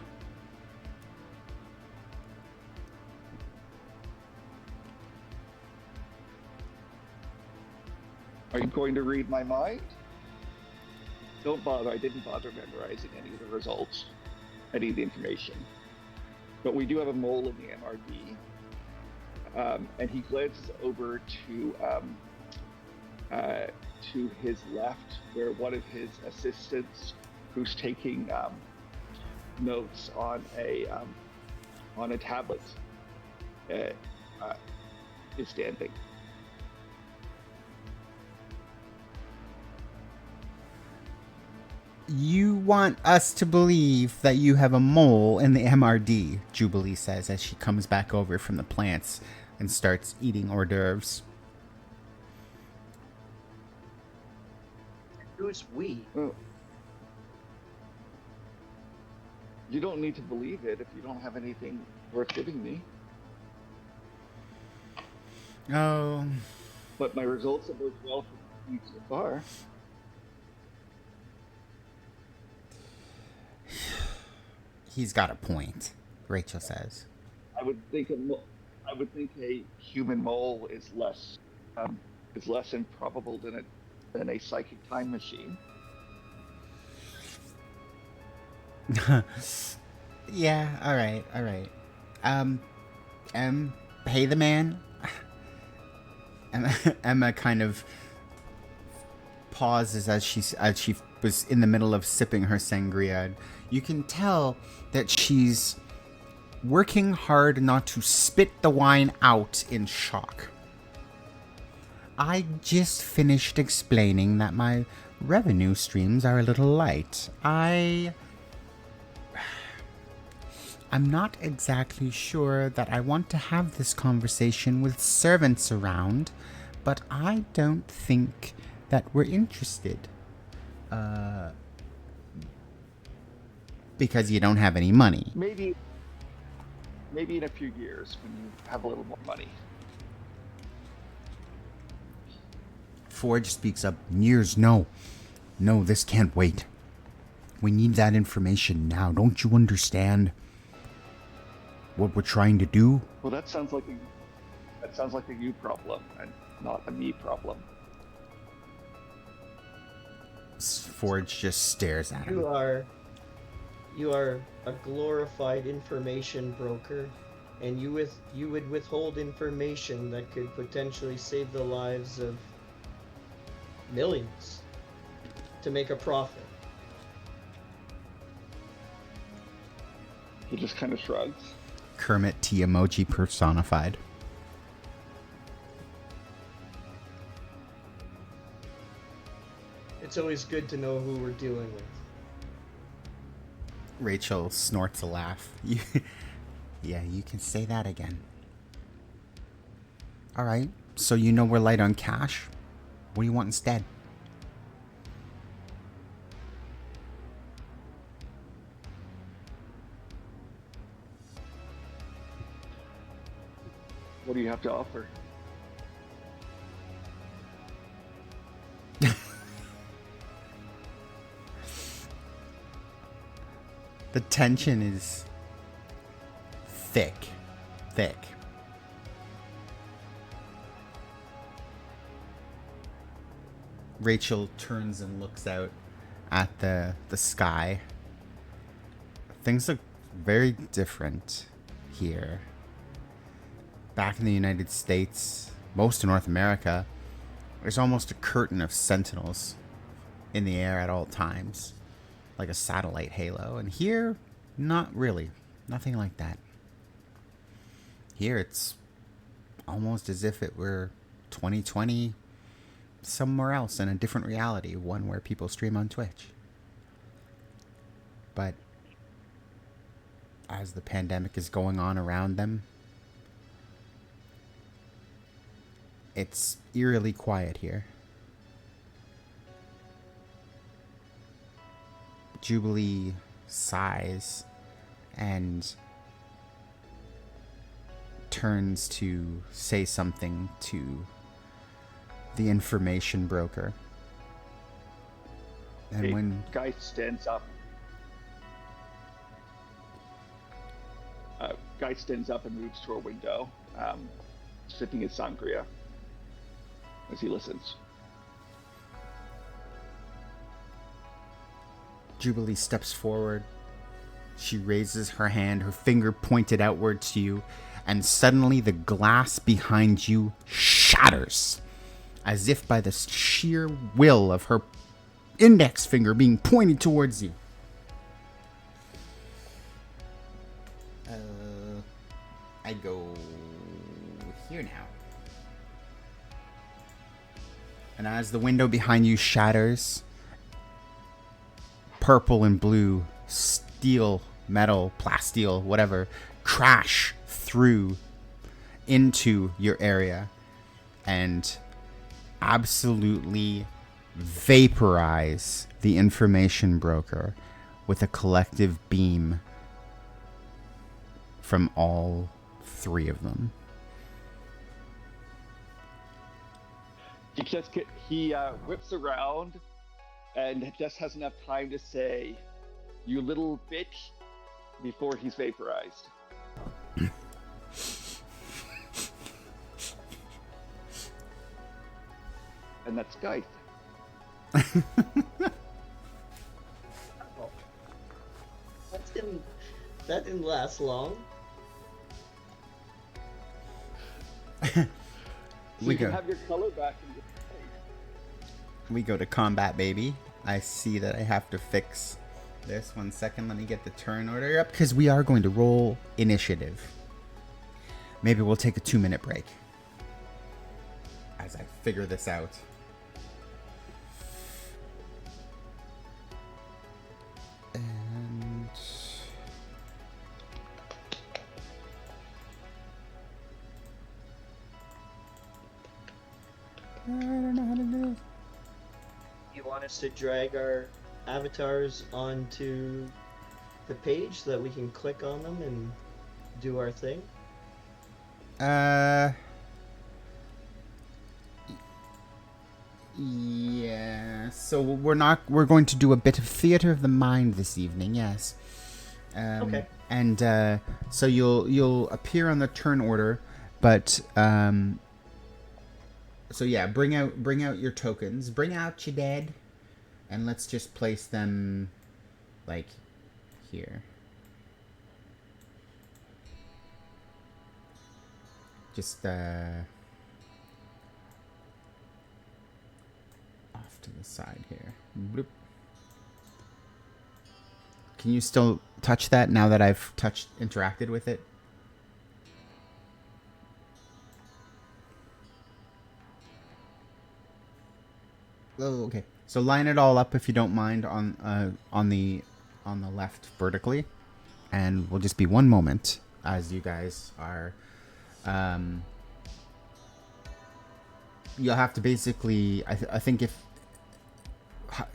Are you going to read my mind? Don't bother. I didn't bother memorizing any of the results, any of the information. But we do have a mole in the MRD, and he glances over to his left, where one of his assistants, who's taking notes on a tablet, is standing. You want us to believe that you have a mole in the MRD, Jubilee says as she comes back over from the plants and starts eating hors d'oeuvres. Who's we? Well, you don't need to believe it if you don't have anything worth giving me. Oh. But my results have worked well for me so far. He's got a point, Rachel says. I would think a human mole is less improbable than a psychic time machine. Yeah, all right. Pay the man. Emma kind of pauses as she was in the middle of sipping her sangria. You can tell that she's working hard not to spit the wine out in shock. I just finished explaining that my revenue streams are a little light. I'm not exactly sure that I want to have this conversation with servants around, but I don't think that we're interested. Because you don't have any money. Maybe in a few years when you have a little more money. Forge speaks up. Years, no. No, this can't wait. We need that information now. Don't you understand what we're trying to do? Well, that sounds like a you problem and not a me problem. Forge just stares at him. You are a glorified information broker, and you would withhold information that could potentially save the lives of millions to make a profit. He just kind of shrugs. Kermit T emoji personified. It's always good to know who we're dealing with. Rachel snorts a laugh. Yeah, you can say that again. Alright, so you know we're light on cash. What do you want instead? What do you have to offer? The tension is thick. Rachel turns and looks out at the sky. Things look very different here. Back in the United States, most of North America, There's almost a curtain of sentinels in the air at all times, like a satellite halo. And here, not really. Nothing like that. Here, it's almost as if it were 2020 somewhere else in a different reality, one where people stream on Twitch. But as the pandemic is going on around them, it's eerily quiet here. Jubilee sighs and turns to say something to the information broker. And A when guy stands up. Guy stands up and moves to a window, sipping his sangria as he listens. Jubilee steps forward, she raises her hand, her finger pointed outward to you, and suddenly the glass behind you shatters, as if by the sheer will of her index finger being pointed towards you. I go here now. And as the window behind you shatters, purple and blue, steel, metal, plasteel, whatever, crash through into your area and absolutely vaporize the information broker with a collective beam from all three of them. He whips around and just has enough time to say, "You little bitch," before he's vaporized. And that's Geith. That didn't last long. You can have your color back in your face. We go to combat, baby. I see that I have to fix this. 1 second, let me get the turn order up, because we are going to roll initiative. Maybe we'll take a 2-minute break as I figure this out. And I don't know how to do this. You want us to drag our avatars onto the page so that we can click on them and do our thing? Yeah. So we're going to do a bit of theater of the mind this evening. Yes. Okay. And so you'll appear on the turn order, but so yeah, bring out your tokens. Bring out your dead, and let's just place them like here. Just off to the side here. Bloop. Can you still touch that now that I've interacted with it? Oh, okay. So line it all up if you don't mind on the left vertically, and we'll just be one moment as you guys are. You'll have to basically, I think if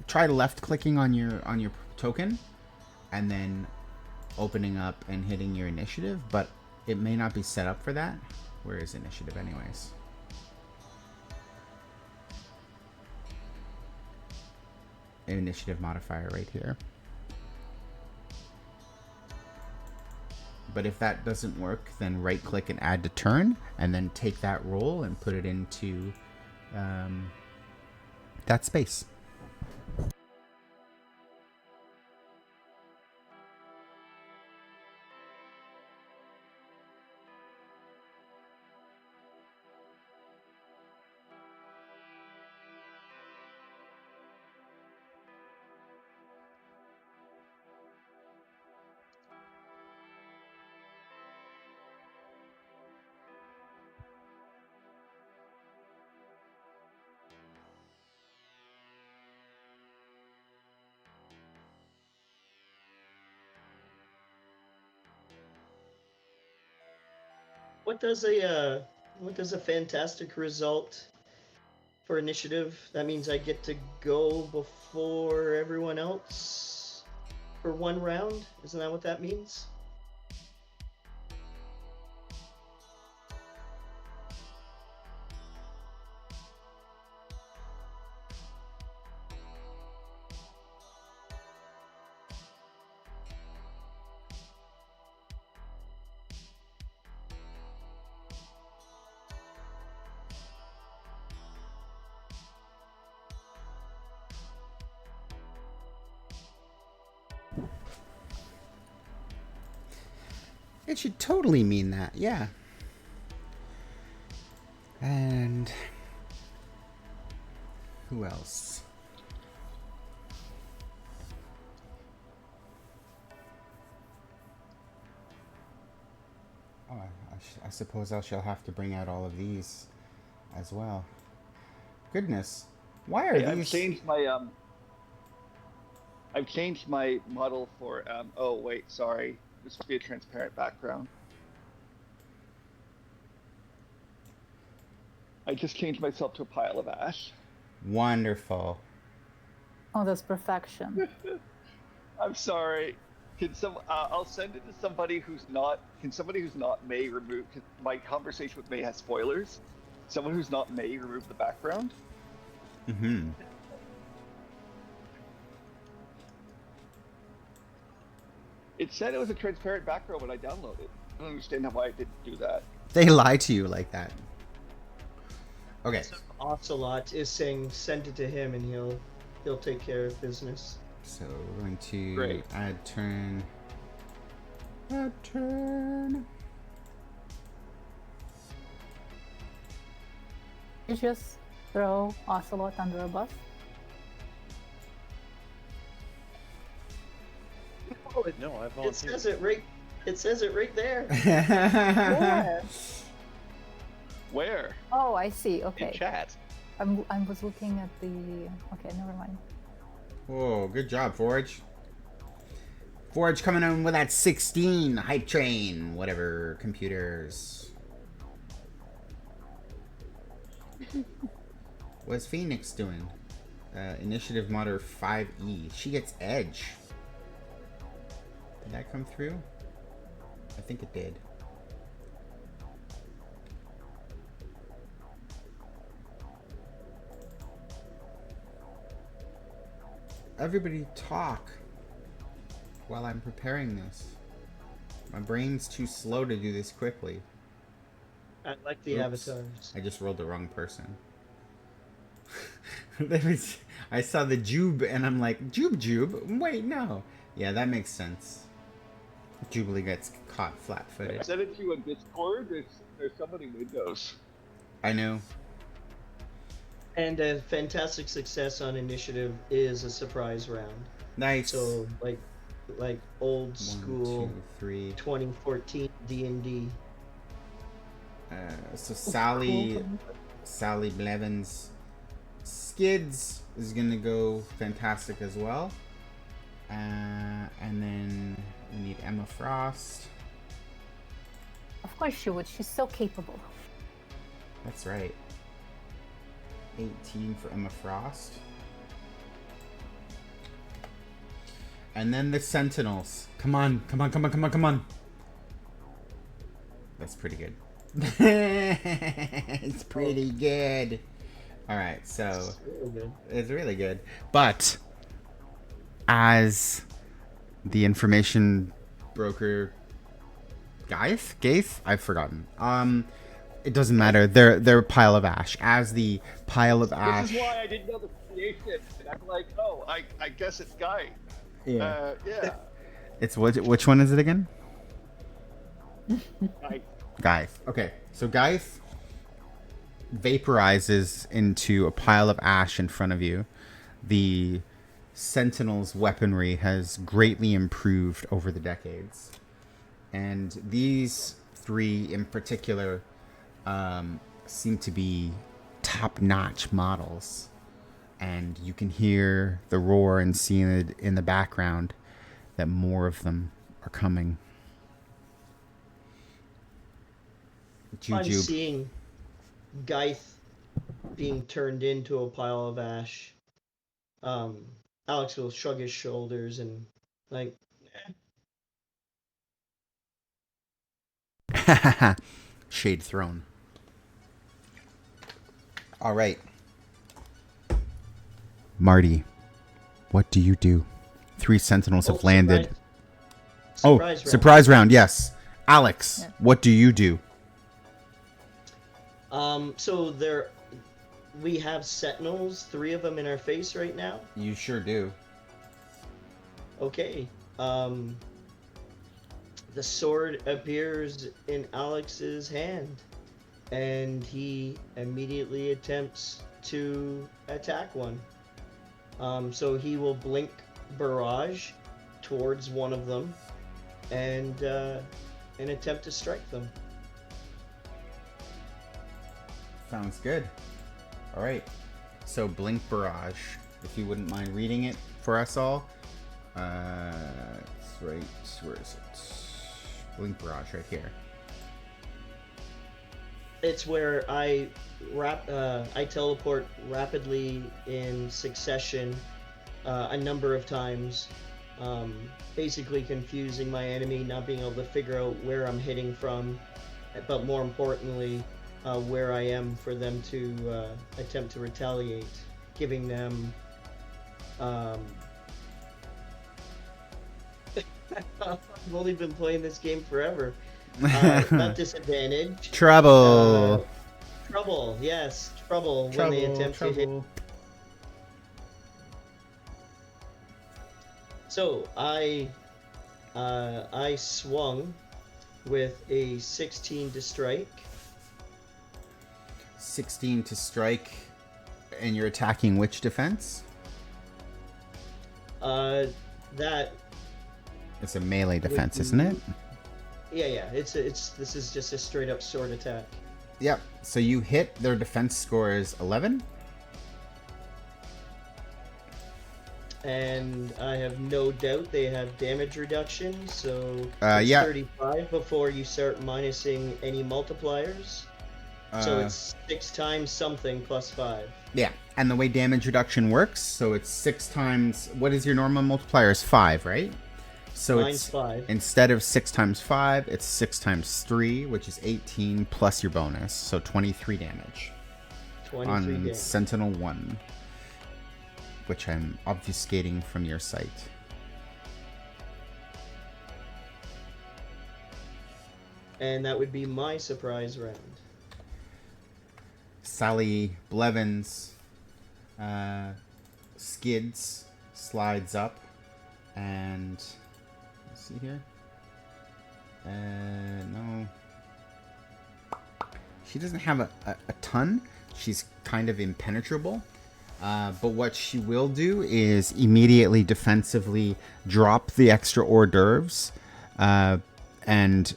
try left clicking on your token, and then opening up and hitting your initiative, but it may not be set up for that. Where is initiative, anyways? Initiative modifier right here. But if that doesn't work, then right click and add to turn, and then take that roll and put it into that space. What does a fantastic result for initiative? That means I get to go before everyone else for one round. Isn't that what that means? It should totally mean that, yeah. And who else? Oh, I suppose I shall have to bring out all of these as well. Goodness, why are Hey, these? I've changed my model for oh wait, sorry. This would be a transparent background. I just changed myself to a pile of ash. Wonderful. Oh, that's perfection. I'm sorry. I'll send it to somebody who's not. Can somebody who's not May remove? Cause my conversation with May has spoilers. Someone who's not May remove the background. Mm-hmm. It said it was a transparent background when I downloaded. I don't understand why I didn't do that. They lie to you like that. Okay. So Ocelot is saying send it to him and he'll take care of business. So we're going to Great. add turn. Add turn. You just throw Ocelot under a bus. Oh, no, I It volunteered. says it right. It says it right there. Where? Where? Oh, I see. In Okay. chat. I was looking at the. Okay, never mind. Whoa, good job, Forge. Forge coming in with that 16 hype train, whatever, computers. What's Phoenix doing? Initiative Modder 5E. She gets Edge. Did that come through? I think it did. Everybody talk while I'm preparing this. My brain's too slow to do this quickly. I like the Oops. avatars. I just rolled the wrong person. I saw the Jube and I'm like, Jube? Wait, no. Yeah, that makes sense. Jubilee gets caught I flat-footed. sent it to you on Discord. There's somebody Windows. I know. And a fantastic success on initiative is a surprise round. Nice. So like old 1, school 2, 3. 2014 D&D. So Sally Blevins. Skids is gonna go fantastic as well. And then we need Emma Frost. Of course she would. She's so capable. That's right. 18 for Emma Frost. And then the Sentinels. Come on. That's pretty good. It's pretty good. Alright, so Really good. it's really good. But as the information broker Gaith? I've forgotten. It doesn't matter. They're a pile of ash. As the pile of ash. This is why I didn't know the creation. And I'm like, oh, I guess it's Guy. Yeah. Yeah. It's which one is it again? I, Gaith. Okay, so Gaith vaporizes into a pile of ash in front of you. The Sentinel's weaponry has greatly improved over the decades. And these three in particular seem to be top-notch models. And you can hear the roar and see in the background that more of them are coming. I'm Jujube. seeing Geith being turned into a pile of ash, Alex will shrug his shoulders and like, Shade thrown. All right. Marty, what do you do? 3 sentinels have landed. Surprise round. Surprise round, yes. Alex, Yeah. what do you do? So we have sentinels, 3 of them in our face right now. You sure do. Okay. The sword appears in Alex's hand, and he immediately attempts to attack one. So he will blink barrage towards one of them, and attempt to strike them. Sounds good. All right. So Blink Barrage, if you wouldn't mind reading it for us all. It's right. Where is it? Blink Barrage right here. It's where I teleport rapidly in succession a number of times, basically confusing my enemy, not being able to figure out where I'm hitting from, but more importantly, where I am for them to attempt to retaliate, giving them I've only been playing this game forever. Not disadvantage. Trouble. Trouble, yes, trouble when they attempt to hit. So I swung with a 16 to strike. 16 to strike, and you're attacking which defense? That. It's a melee defense, isn't it? Yeah. This is just a straight up sword attack. Yep. So you hit. Their defense score is 11. And I have no doubt they have damage reduction, so it's yeah. 35 before you start minusing any multipliers. So it's 6 times something plus 5. Yeah, and the way damage reduction works, so it's 6 times. What is your normal multiplier? Is 5, right? So Mine's it's 5. Instead of 6 times 5, it's 6 times 3, which is 18 plus your bonus, so 23 damage 23 on damage. Sentinel 1, which I'm obfuscating from your site. And that would be my surprise round. Sally Blevins slides up, and let's see here. No, she doesn't have a ton. She's kind of impenetrable. But what she will do is immediately defensively drop the extra hors d'oeuvres and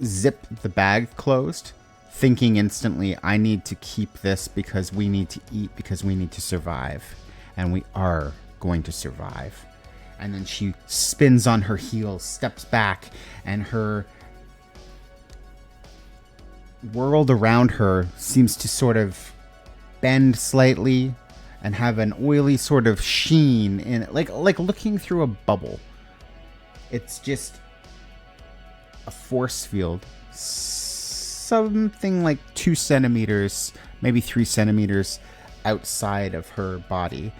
zip the bag closed, thinking instantly, I need to keep this because we need to eat, because we need to survive. And we are going to survive. And then she spins on her heels, steps back, and her world around her seems to sort of bend slightly and have an oily sort of sheen in it, like looking through a bubble. It's just a force field, something like 2 centimeters, maybe 3 centimeters outside of her body,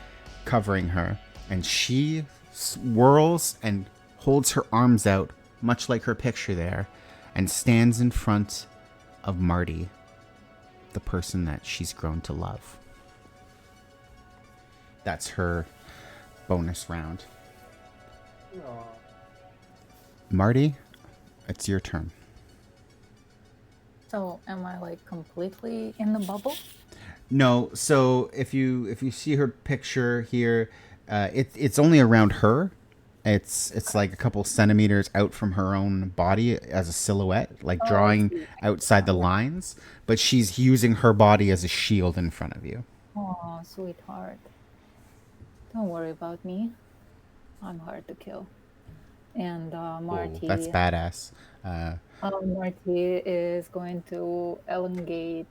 covering her. And she whirls and holds her arms out, much like her picture there, and stands in front of Marty, the person that she's grown to love. That's her bonus round. Aww. Marty, it's your turn. So am I like completely in the bubble? No, so if you see her picture here, it's only around her. It's like a couple centimeters out from her own body as a silhouette, like drawing outside the lines. But she's using her body as a shield in front of you. Oh, sweetheart. Don't worry about me. I'm hard to kill. And Marty. That's badass. Marty is going to elongate,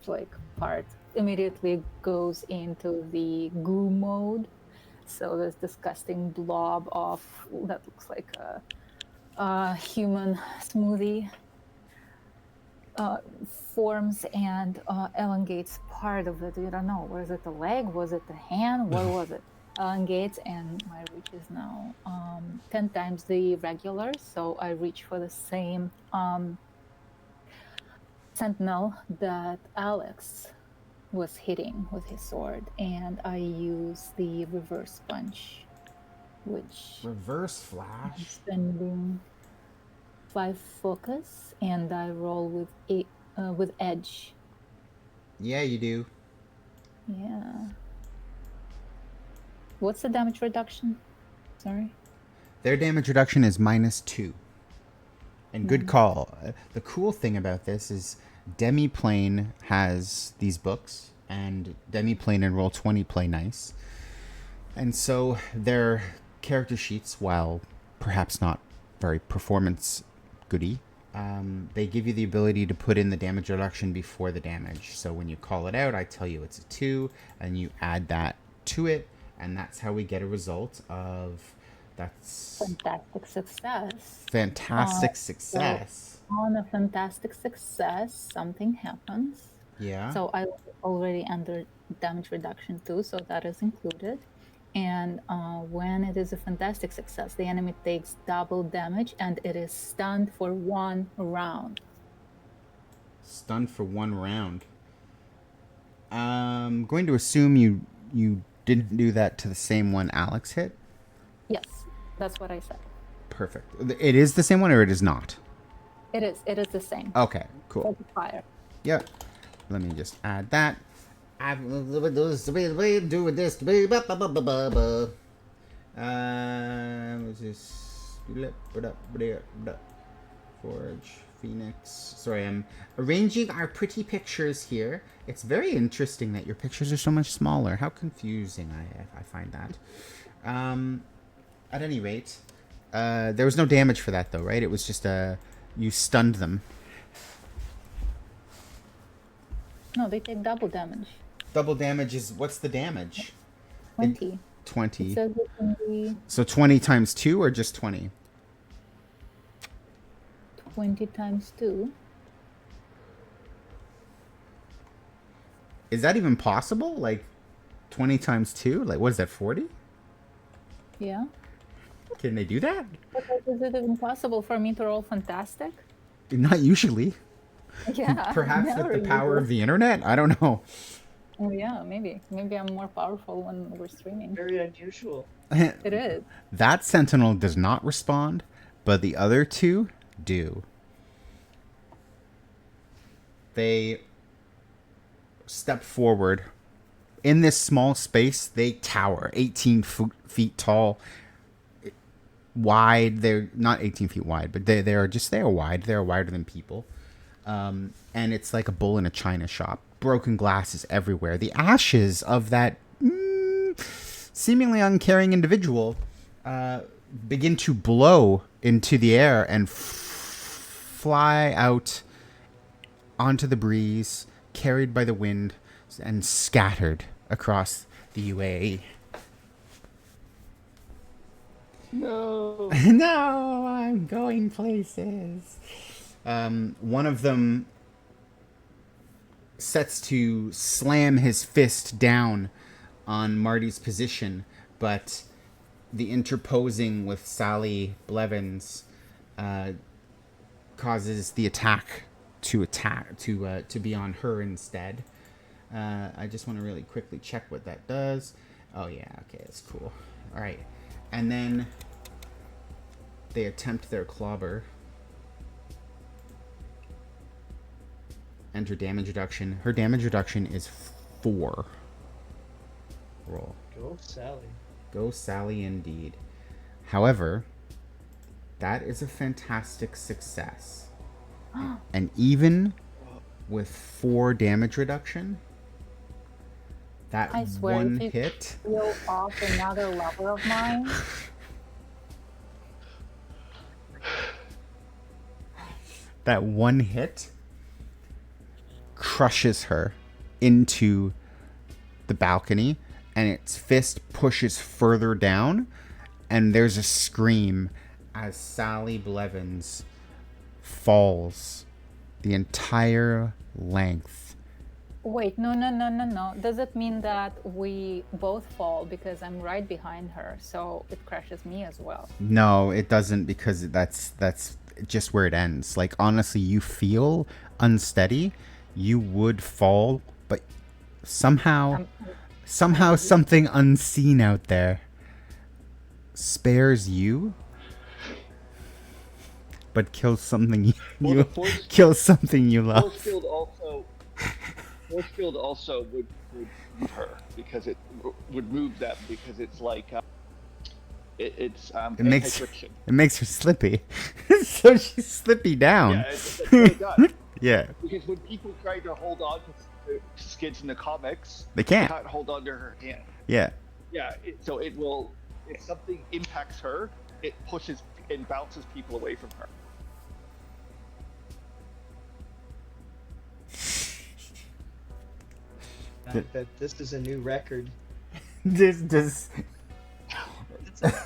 like, part. Immediately goes into the goo mode. So this disgusting blob of that looks like a human smoothie forms and elongates part of it. You don't know. Was it the leg? Was it the hand? What was it? Elongates, and my reach is now 10 times the regular. So I reach for the same sentinel that Alex was hitting with his sword, and I use the reverse punch, which Reverse I'm flash. spending 5 focus, and I roll with edge. Yeah, you do. Yeah. What's the damage reduction? Sorry. Their damage reduction is -2. And good Nice. call. The cool thing about this is Demiplane has these books, and Demiplane and Roll20 play nice. And so their character sheets, while perhaps not very performance goody, they give you the ability to put in the damage reduction before the damage. So when you call it out, I tell you it's a 2, and you add that to it, and that's how we get a result of... That's Fantastic success. fantastic success. On a fantastic success, something happens. Yeah. So I already under damage reduction too, so that is included. And when it is a fantastic success, the enemy takes double damage and it is stunned for 1 round. Stunned for 1 round. I'm going to assume you didn't do that to the same one Alex hit. Yes, that's what I said. Perfect. It is the same one, or it is not? It is the same. Okay, cool. Focus fire. Yep. Let me just add that. Do with this. Let's just Forge, Phoenix. Sorry, I'm arranging our pretty pictures here. It's very interesting that your pictures are so much smaller. How confusing I find that. At any rate, there was no damage for that though, right? It was just you stunned them. No, they take double damage. Double damage is, what's the damage? 20. 20. It says it can be So 20 times 2 or just 20? 20 times 2. Is that even possible? Like 20 times 2? Like what is that, 40? Yeah. Can they do that? But is it even possible for me to roll fantastic? Not usually. Yeah. Perhaps with never the power usually. of the internet? I don't know. Oh yeah, maybe. Maybe I'm more powerful when we're streaming. Very unusual. It is. That sentinel does not respond, but the other 2 do. They step forward. In this small space, they tower 18 feet tall. Wide. They're not 18 feet wide, but they are wide. They're wider than people. And it's like a bull in a china shop. Broken glass is everywhere. The ashes of that seemingly uncaring individual begin to blow into the air and fly out onto the breeze, carried by the wind, and scattered across the UAE. No. No, I'm going places. One of them sets to slam his fist down on Marty's position, but the interposing with Sally Blevins causes the attack to be on her instead. I just want to really quickly check what that does. Oh yeah, okay, that's cool. All right, and then they attempt their clobber. Enter damage reduction. Her damage reduction is 4. Roll. Go, Sally. Go, Sally, indeed. However, that is a fantastic success. And even with 4 damage reduction, that I swear, one if you hit. Go off another level of mine. that one hit crushes her into the balcony, and its fist pushes further down, and there's a scream as Sally Blevins falls the entire length. Wait, no. Does it mean that we both fall because I'm right behind her, so it crashes me as well? No, it doesn't, because that's just where it ends. Like, honestly, you feel unsteady. You would fall, but somehow something unseen out there spares you, but kills something you kills something you love. Force field also would move her, because it would move them, because it's like it's anti-friction. It makes her slippy, so she's slippy down. Yeah, that's what it does. Yeah, because when people try to hold on to Skids in the comics, they can't hold on to her hand. Yeah. Yeah, so it will. If something impacts her, it pushes and bounces people away from her. This is a new record. This This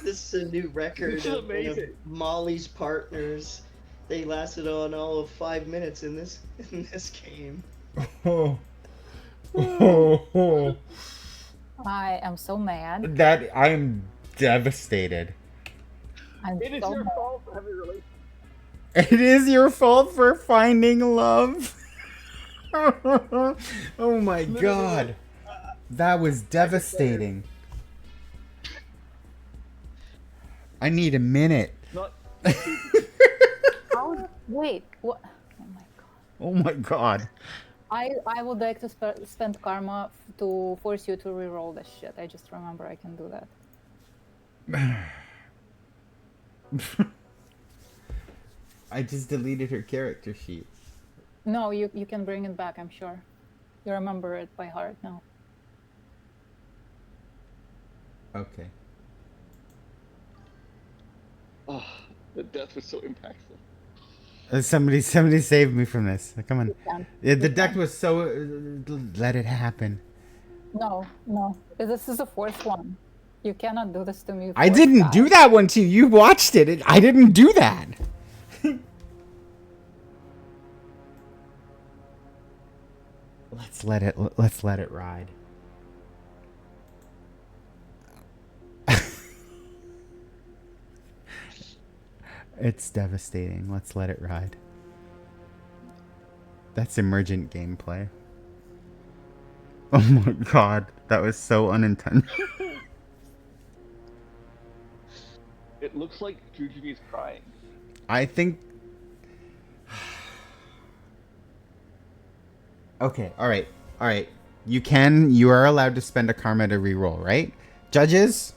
is a new record. This is amazing. Molly's partners, they lasted on all of 5 minutes in this game. I am so mad. That I am devastated. It is your fault for having a relationship. It is your fault for finding love. Oh my god. That was devastating. I need a minute. Wait, what? Oh my god. I would like to spend karma to force you to reroll this shit. I just remember I can do that. I just deleted her character sheet. No, you can bring it back, I'm sure. You remember it by heart now. Okay. Oh, the death was so impactful. Somebody saved me from this. Come on. Yeah, the deck was so... let it happen. No. This is the fourth one. You cannot do this to me. I didn't do that one to you. You watched it. I didn't do that. Let's let it ride. It's devastating. Let's let it ride. That's emergent gameplay. Oh my god, that was so unintentional. It looks like Jujubee is crying. I think... Okay, alright. You are allowed to spend a karma to reroll, right? Judges?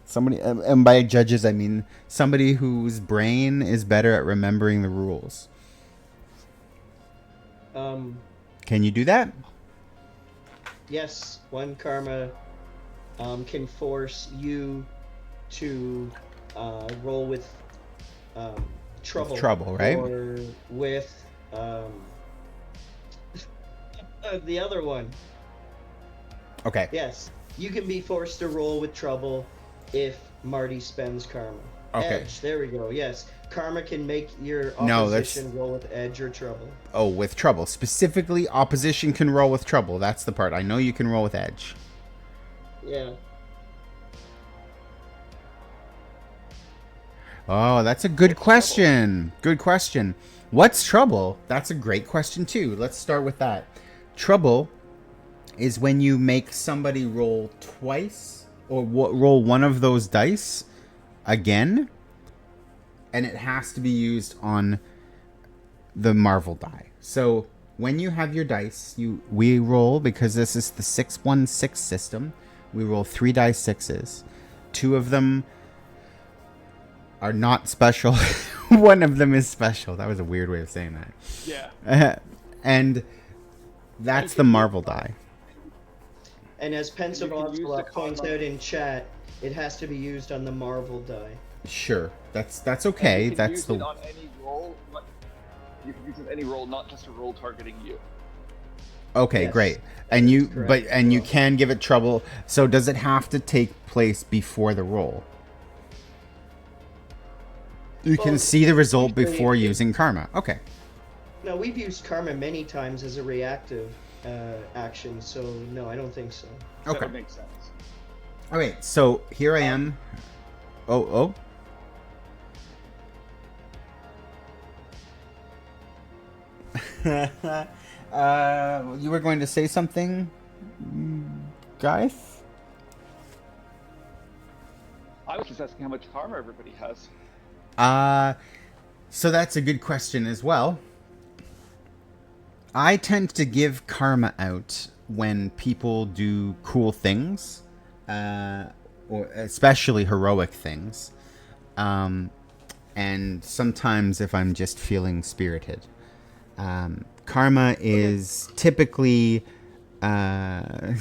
Somebody, and by judges I mean somebody whose brain is better at remembering the rules. Can you do that? Yes, one karma can force you to roll with trouble. With trouble, right? Or with the other one. Okay. Yes, you can be forced to roll with trouble if Marty spends karma. Okay. Edge, there we go. Yes, karma can make your opposition roll with edge or trouble. Oh, with trouble. Specifically, opposition can roll with trouble. That's the part. I know you can roll with edge. Yeah. Oh, that's a good question. Good question. What's trouble? That's a great question, too. Let's start with that. Trouble is when you make somebody roll twice, or roll one of those dice again, and it has to be used on the Marvel die. So when you have your dice, we roll, because this is the 6-1-6 system, we roll 3 dice 6s. 2 of them are not special. One of them is special. That was a weird way of saying that. Yeah. And that's the Marvel die. And as Pensive Ocelot points out in chat, it has to be used on the Marvel die. Sure, that's And okay. you can That's use the it on any roll. You can use it on any roll, not just a roll targeting you. okay, Yes, great. that And is you correct as you well. can give it trouble. So does it have to take place before the roll? You can Well, see the result usually before using karma. Okay. No, we've used karma many times as a reactive action, so no, I don't think so. That Okay. would make sense. Okay, so here I am. Oh. You were going to say something, guys? I was just asking how much karma everybody has. So that's a good question as well. I tend to give karma out when people do cool things, or especially heroic things, and sometimes if I'm just feeling spirited. Karma is typically karma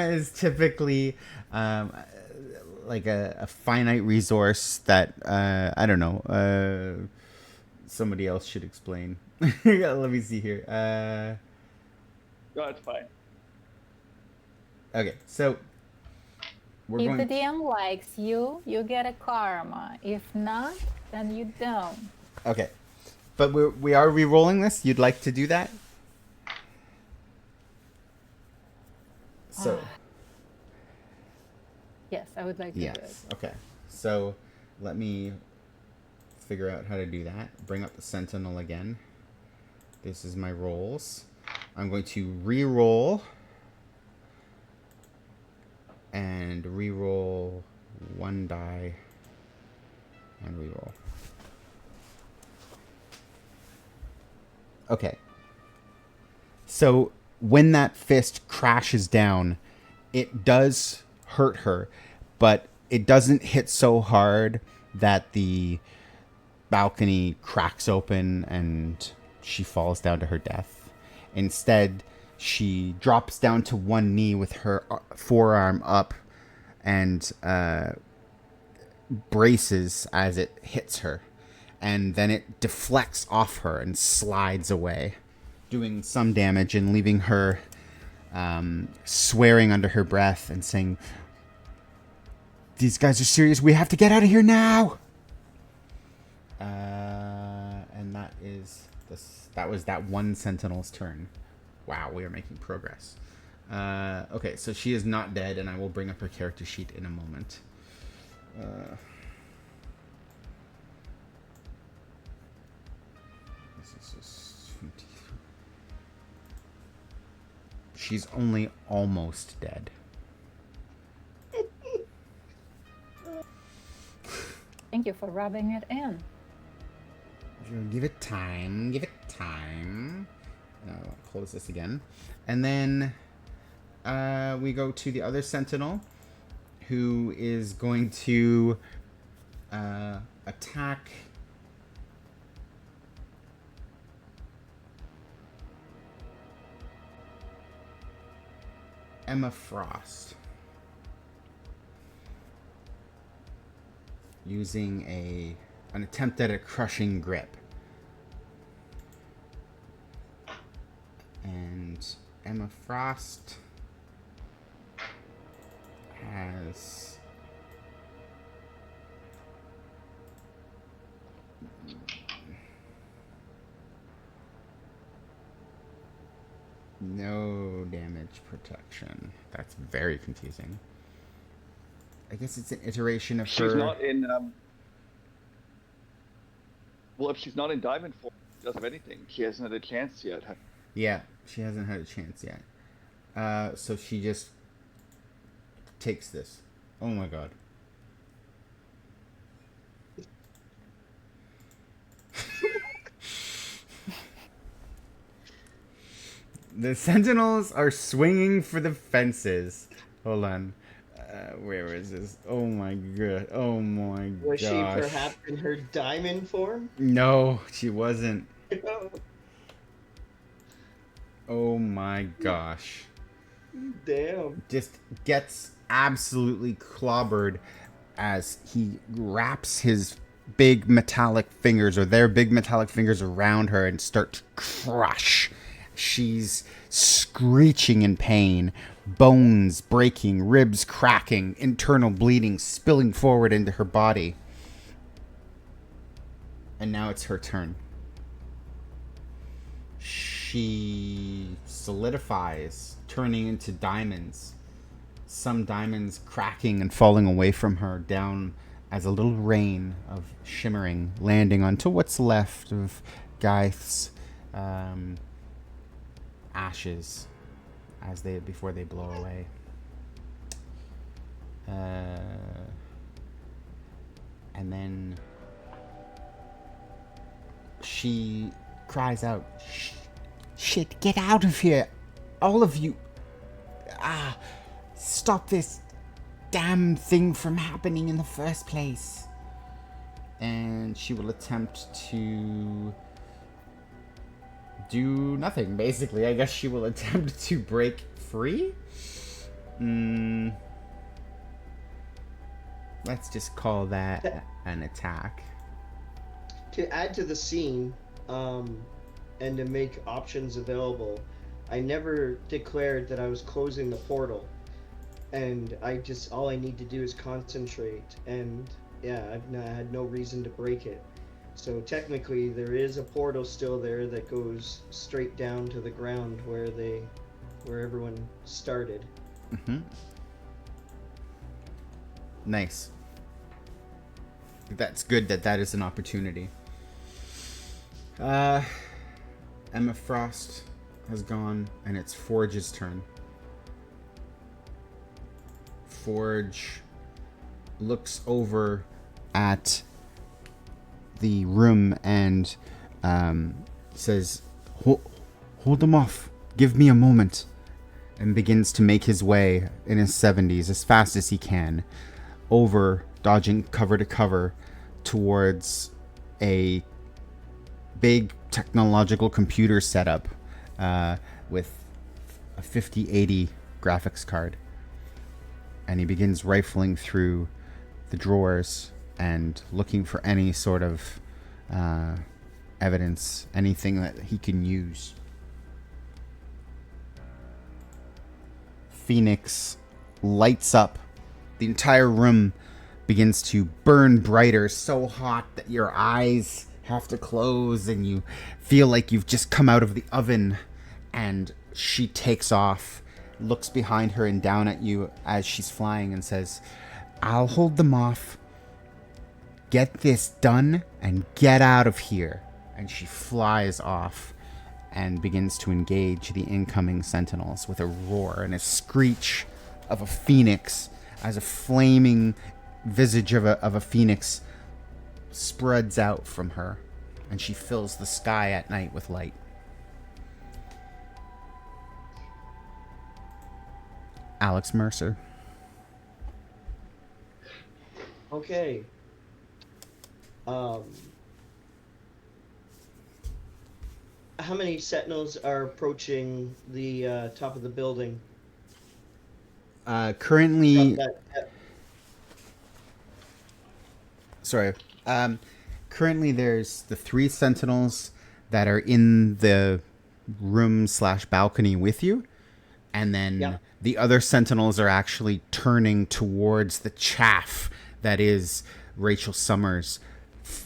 is typically like a finite resource that I don't know. Somebody else should explain. Let me see here. No, it's fine. Okay, so we're If going. the DM likes you, you get a karma. If not, then you don't. Okay, but we are re-rolling this. You'd like to do that? So. Yes, I would like to do it. Yes. Okay. So let me figure out how to do that. Bring up the Sentinel again. This is my rolls. I'm going to re-roll and re-roll one die and re-roll. Okay. So when that fist crashes down, it does hurt her, but it doesn't hit so hard that the balcony cracks open and she falls down to her death. Instead, she drops down to one knee with her forearm up and braces as it hits her. And then it deflects off her and slides away, doing some damage and leaving her swearing under her breath and saying, "These guys are serious. We have to get out of here now." And that is this. That was that one Sentinel's turn. Wow, we are making progress. Okay, so she is not dead, and I will bring up her character sheet in a moment. This is 20. She's only almost dead. Thank you for rubbing it in. Give it time. Give it time. I'll close this again. And then we go to the other Sentinel, who is going to attack Emma Frost using an attempt at a crushing grip. And Emma Frost has no damage protection. That's very confusing. I guess it's an iteration of her. She's not in. Well, if she's not in diamond form, she doesn't have anything. She hasn't had a chance yet. Yeah, she hasn't had a chance yet. So she just takes this. Oh my god. The Sentinels are swinging for the fences. Hold on. Where is this? Oh my god. Oh my gosh. Was she perhaps in her diamond form? No, she wasn't. Oh my gosh. Damn. Just gets absolutely clobbered as he wraps his big metallic fingers, or their big metallic fingers, around her and start to crush. She's screeching in pain, bones breaking, ribs cracking, internal bleeding spilling forward into her body. And now it's her turn. She solidifies, turning into diamonds. Some diamonds cracking and falling away from her down as a little rain of shimmering, landing onto what's left of Gaith's ashes before they blow away. And then she cries out, "Shit, get out of here! All of you! Stop this damn thing from happening in the first place." And she will attempt to do nothing, basically. I guess she will attempt to break free? Let's just call that an attack. To add to the scene, and to make options available, I never declared that I was closing the portal. And all I need to do is concentrate, and yeah, I had no reason to break it. So technically, there is a portal still there that goes straight down to the ground where everyone started. Mm-hmm. Nice. That's good that is an opportunity. Emma Frost has gone, and it's Forge's turn. Forge looks over at the room and says, hold them off. Give me a moment. And begins to make his way in his 70s as fast as he can over, dodging cover to cover, towards a big technological computer setup with a 5080 graphics card. And he begins rifling through the drawers and looking for any sort of evidence, anything that he can use. Phoenix lights up. The entire room begins to burn brighter, so hot that your eyes have to close and you feel like you've just come out of the oven. And she takes off, looks behind her and down at you as she's flying and says, "I'll hold them off. Get this done and get out of here." And she flies off and begins to engage the incoming sentinels with a roar and a screech of a phoenix as a flaming visage of a phoenix spreads out from her, and she fills the sky at night with light. Alex Mercer. Okay. How many sentinels are approaching the top of the building? Currently, currently there's the 3 sentinels that are in the room / balcony with you, and then the other sentinels are actually turning towards the chaff that is Rachel Summers,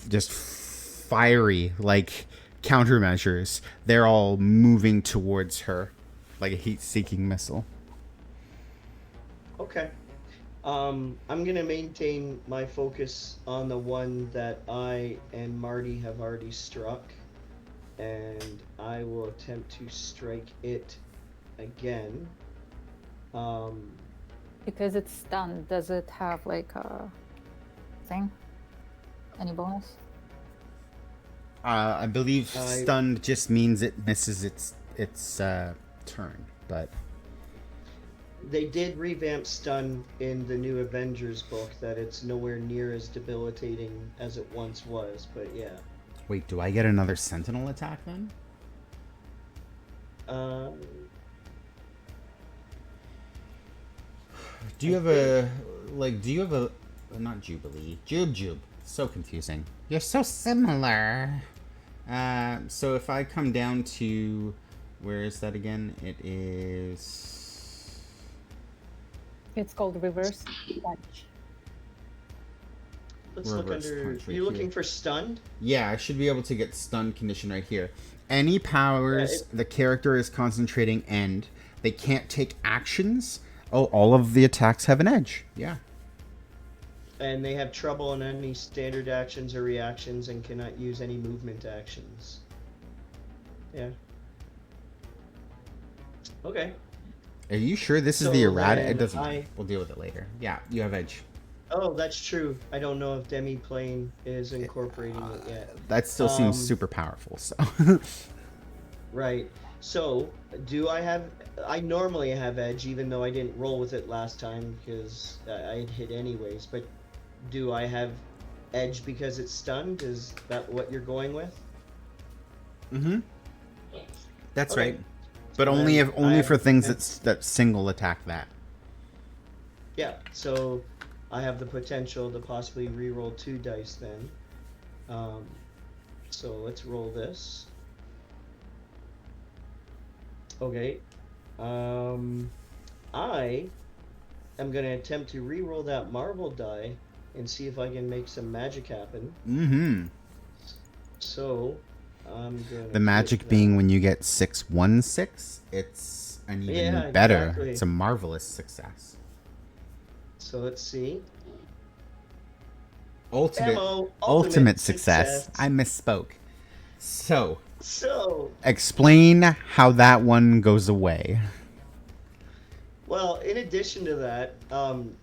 just fiery, like countermeasures. They're all moving towards her like a heat-seeking missile. Okay. I'm gonna maintain my focus on the one that I and Marty have already struck, and I will attempt to strike it again. Because it's stunned, does it have like a thing? Any bonus? I believe stunned just means it misses its turn, but they did revamp stun in the new Avengers book, that it's nowhere near as debilitating as it once was, but yeah. Wait, do I get another sentinel attack then? Do you have a not Jubilee, Jube? So confusing. You're so similar. So if I come down to, where is that again? It is. It's called reverse punch. Let's look Reverse under. punch right You looking here. for stunned? Yeah, I should be able to get stun condition right here. Any powers the character is concentrating end, they can't take actions. Oh, all of the attacks have an edge. Yeah. And they have trouble on any standard actions or reactions and cannot use any movement actions. Yeah. Okay. Are you sure this is So the errata? then It doesn't. I- We'll deal with it later. Yeah, you have edge. Oh, that's true. I don't know if Demiplane is incorporating it yet. That still seems Um, super powerful. So. Right. So, do I have... I normally have edge, even though I didn't roll with it last time because I had hit anyways. But do I have edge because it's stunned? Is that what you're going with? Mm-hmm. That's Okay. right. But So only then if only I for have things edge. that single attack that. Yeah, so I have the potential to possibly re-roll 2 dice then. So let's roll this. Okay. I am going to attempt to re-roll that marble die and see if I can make some magic happen. Mm-hmm. So I'm going to... The magic being when you get 616, it's an even Yeah, better. exactly. It's a marvelous success. So let's see. Ultimate success. I misspoke. So, So, explain how that one goes away. well, in addition to that,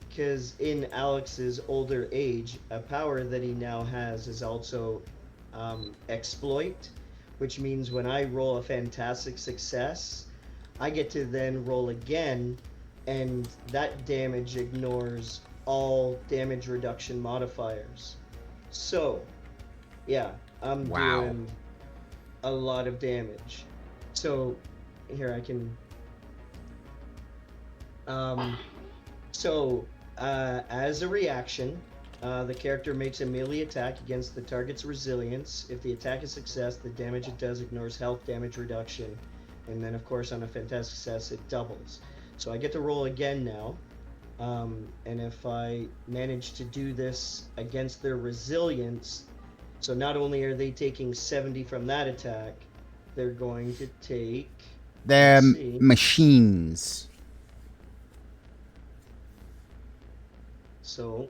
because in Alex's older age, a power that he now has is also exploit, which means when I roll a fantastic success, I get to then roll again, and that damage ignores all damage reduction modifiers. So, yeah, I'm Wow. doing a lot of damage. So, here I can... as a reaction, the character makes a melee attack against the target's resilience. If the attack is a success, the damage it does ignores health damage reduction. And then, of course, on a fantastic success, it doubles. So I get to roll again now. And if I manage to do this against their resilience, so not only are they taking 70 from that attack, they're going to take... They're let's see. machines. So,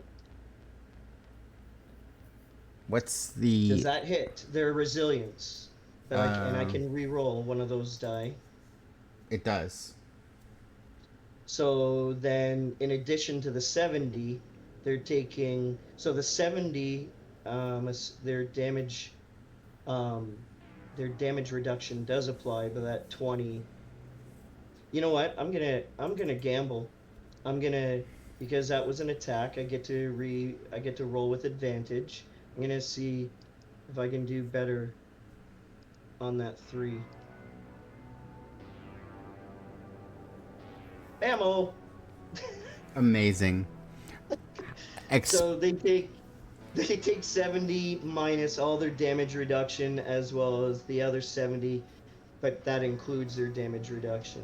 What's the... does that hit their resilience? But I can re-roll one of those die. It does. So then, in addition to the 70, they're taking... So the 70, their damage reduction does apply, but that 20... You know what? I'm gonna gamble. Because that was an attack, I get to roll with advantage. I'm gonna see if I can do better on that 3. Ammo. Amazing. So they take 70 minus all their damage reduction as well as the other 70, but that includes their damage reduction.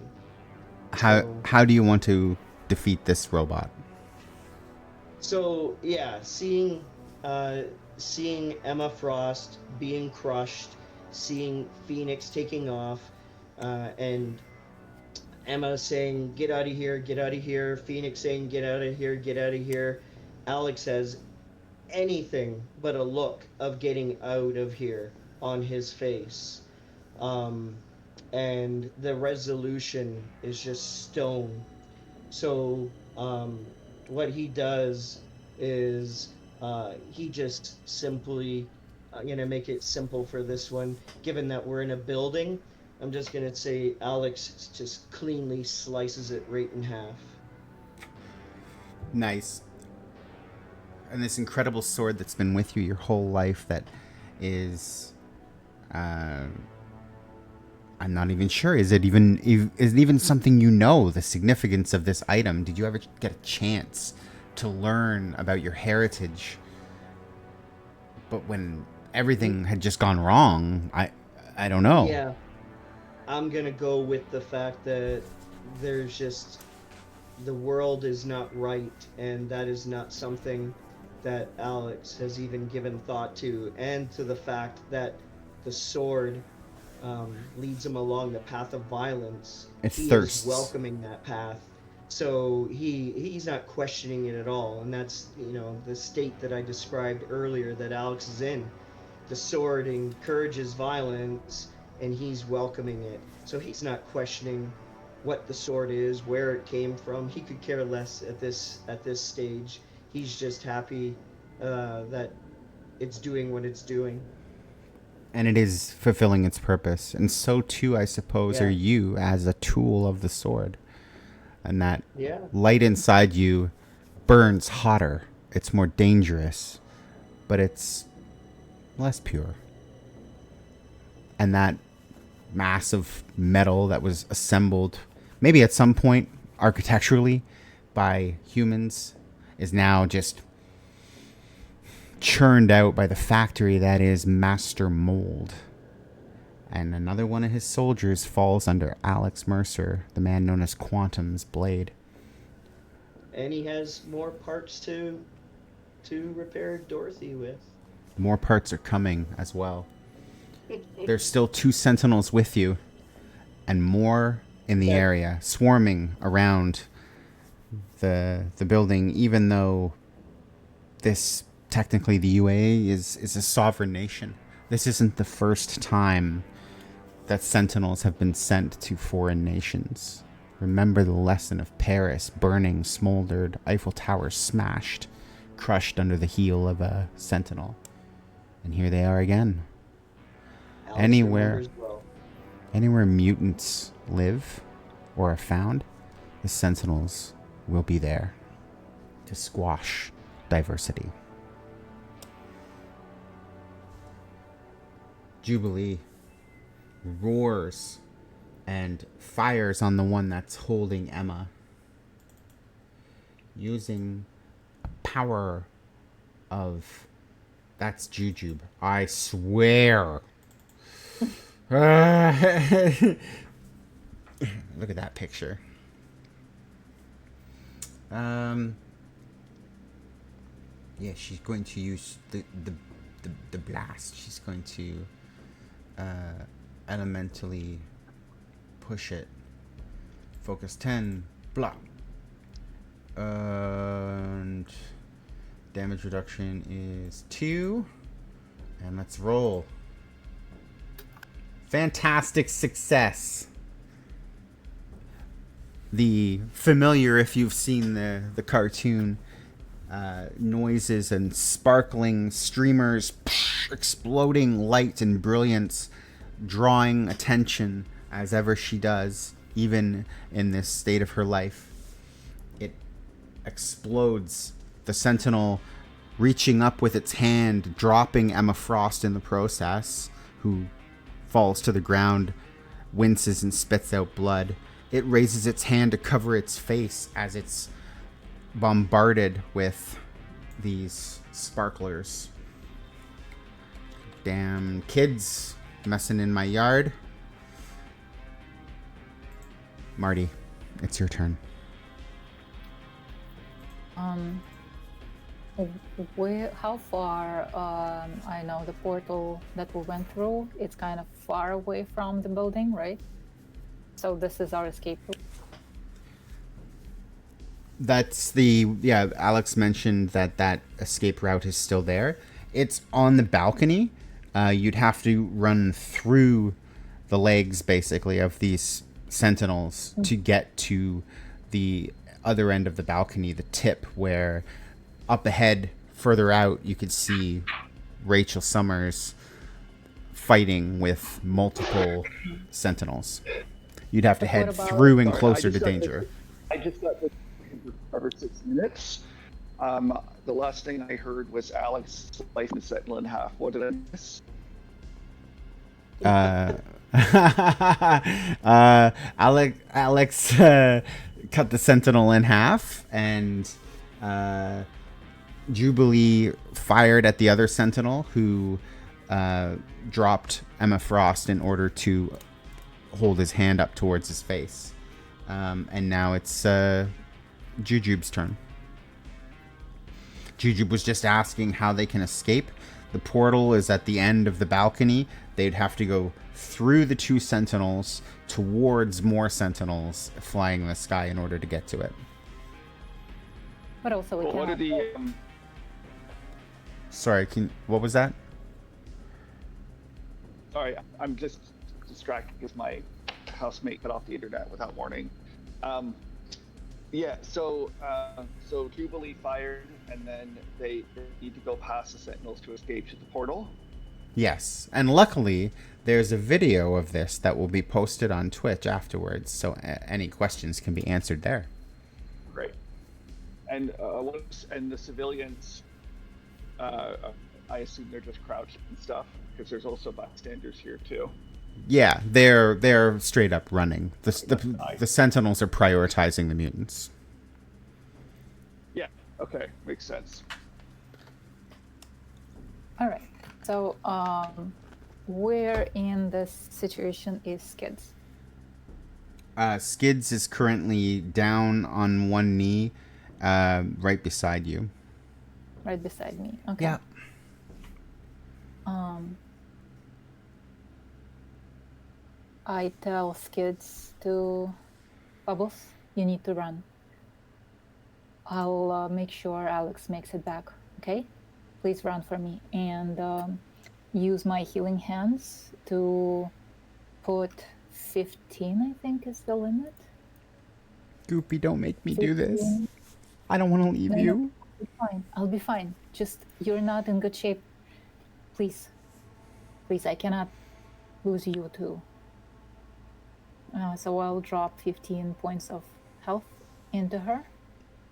How do you want to defeat this robot? So yeah, seeing Emma Frost being crushed, seeing Phoenix taking off, and Emma saying, "Get out of here, get out of here," Phoenix saying, "Get out of here, get out of here." Alex has anything but a look of getting out of here on his face. And the resolution is just stone. So, what he does is he just simply... I'm going to make it simple for this one. Given that we're in a building, I'm just going to say Alex just cleanly slices it right in half. Nice. And this incredible sword that's been with you your whole life that is I'm not even sure. Is it even something you know, the significance of this item? Did you ever get a chance to learn about your heritage? But when everything had just gone wrong, I don't know. Yeah, I'm gonna go with the fact that there's just the world is not right, and that is not something that Alex has even given thought to, and to the fact that the sword leads him along the path of violence. It He is thirsts. welcoming that path, so he's not questioning it at all, and that's the state that I described earlier that Alex is in. The sword encourages violence, and he's welcoming it. So he's not questioning what the sword is, where it came from. He could care less at this stage. He's just happy that it's doing what it's doing. And it is fulfilling its purpose. And so too, I suppose, Yeah. are you as a tool of the sword. And that Yeah. light inside you burns hotter. It's more dangerous, but it's less pure. And that mass of metal that was assembled, maybe at some point architecturally, by humans, is now just churned out by the factory that is Master Mold. And another one of his soldiers falls under Alex Mercer, the man known as Quantum's blade. And he has more parts to repair Dorothy with. More parts are coming as well. There's still 2 sentinels with you, and more in the area, swarming around the building, even though this, technically the UAE is a sovereign nation. This isn't the first time that sentinels have been sent to foreign nations. Remember the lesson of Paris burning, smoldered, Eiffel Tower smashed, crushed under the heel of a sentinel. And here they are again. Alex Anywhere remembers well. Anywhere mutants live or are found, the sentinels will be there to squash diversity. Jubilee roars and fires on the one that's holding Emma, using a power of... That's Jujube. I swear. Look at that picture. Yeah, she's going to use the blast. She's going to elementally push it. Focus 10. Blah. And damage reduction is 2. And let's roll. Fantastic success. The familiar, if you've seen the cartoon, noises and sparkling streamers, exploding light and brilliance, drawing attention as ever she does, even in this state of her life. It explodes. The sentinel reaching up with its hand, dropping Emma Frost in the process, who falls to the ground, winces and spits out blood. It raises its hand to cover its face as it's bombarded with these sparklers. Damn kids messing in my yard. Marty, it's your turn. How far? I know the portal that we went through. It's kind of far away from the building, right? So this is our escape route. That's Alex mentioned that escape route is still there. It's on the balcony. You'd have to run through the legs, basically, of these sentinels to get to the other end of the balcony, the tip where up ahead, further out, you could see Rachel Summers fighting with multiple sentinels. You'd have to head through and closer to danger. I just got this for 6 minutes. The last thing I heard was Alex slicing the sentinel in half. What did I miss? uh, Alex cut the sentinel in half, and Jubilee fired at the other sentinel, who dropped Emma Frost in order to hold his hand up towards his face. And now it's Jujube's turn. Jujube was just asking how they can escape. The portal is at the end of the balcony. They'd have to go through the two sentinels towards more sentinels flying in the sky in order to get to it. But also we Well, what are can. the Sorry, what was that? Sorry, I'm just distracted because my housemate cut off the internet without warning. Yeah, so Jubilee fired, and then they need to go past the Sentinels to escape to the portal. Yes, and luckily there's a video of this that will be posted on Twitch afterwards, so any questions can be answered there. Great. And the civilians, I assume they're just crouched and stuff, because there's also bystanders here too. Yeah, they're straight up running. The Sentinels are prioritizing the mutants. Yeah. Okay, makes sense. All right. So, where in this situation is Skids? Skids is currently down on one knee, right beside you. Right beside me. Okay. Yeah. I tell Skids to Bubbles, you need to run. I'll make sure Alex makes it back. Okay? Please run for me. And use my healing hands to put 15, I think is the limit. Goopy, don't make me do this. 15. I don't want to leave you. I'll be fine. I'll be fine. Just, you're not in good shape. Please. Please, I cannot lose you too. So I'll drop 15 points of health into her.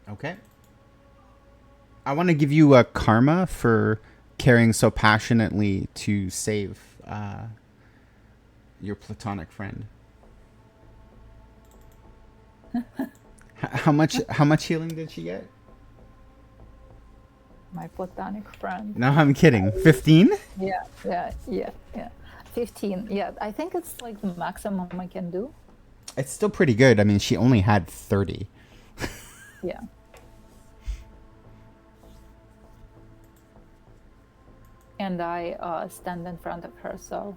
Okay. I want to give you a karma for caring so passionately to save your platonic friend. How much healing did she get? My platonic friend. No, I'm kidding. 15? Yeah. 15. Yeah, I think it's like the maximum I can do. It's still pretty good. I mean, she only had 30. Yeah. And I stand in front of her so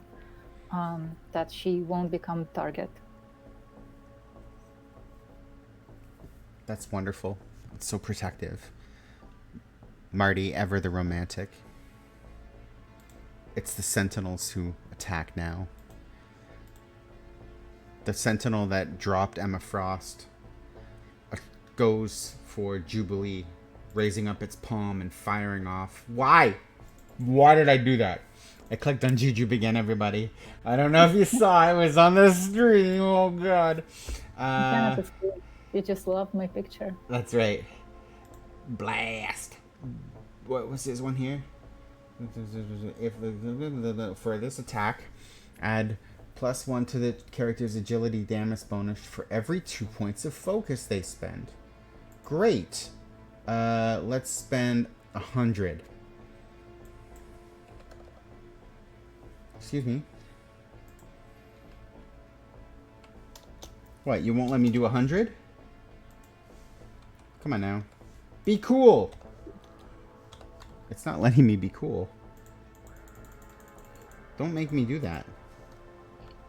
that she won't become target. That's wonderful. It's so protective. Marty, ever the romantic. It's the Sentinels who attack now. The Sentinel that dropped Emma Frost goes for Jubilee, raising up its palm and firing off. Why? Why did I do that? I clicked on Jujube again, everybody. I don't know if you saw. It was on the stream. Oh, God. You just love my picture. That's right. Blast. What was this one here? If for this attack, add +1 to the character's agility damage bonus for every 2 points of focus they spend. Great. Let's spend 100. Excuse me. What, you won't let me do 100? Come on now. Be cool. It's not letting me be cool. Don't make me do that.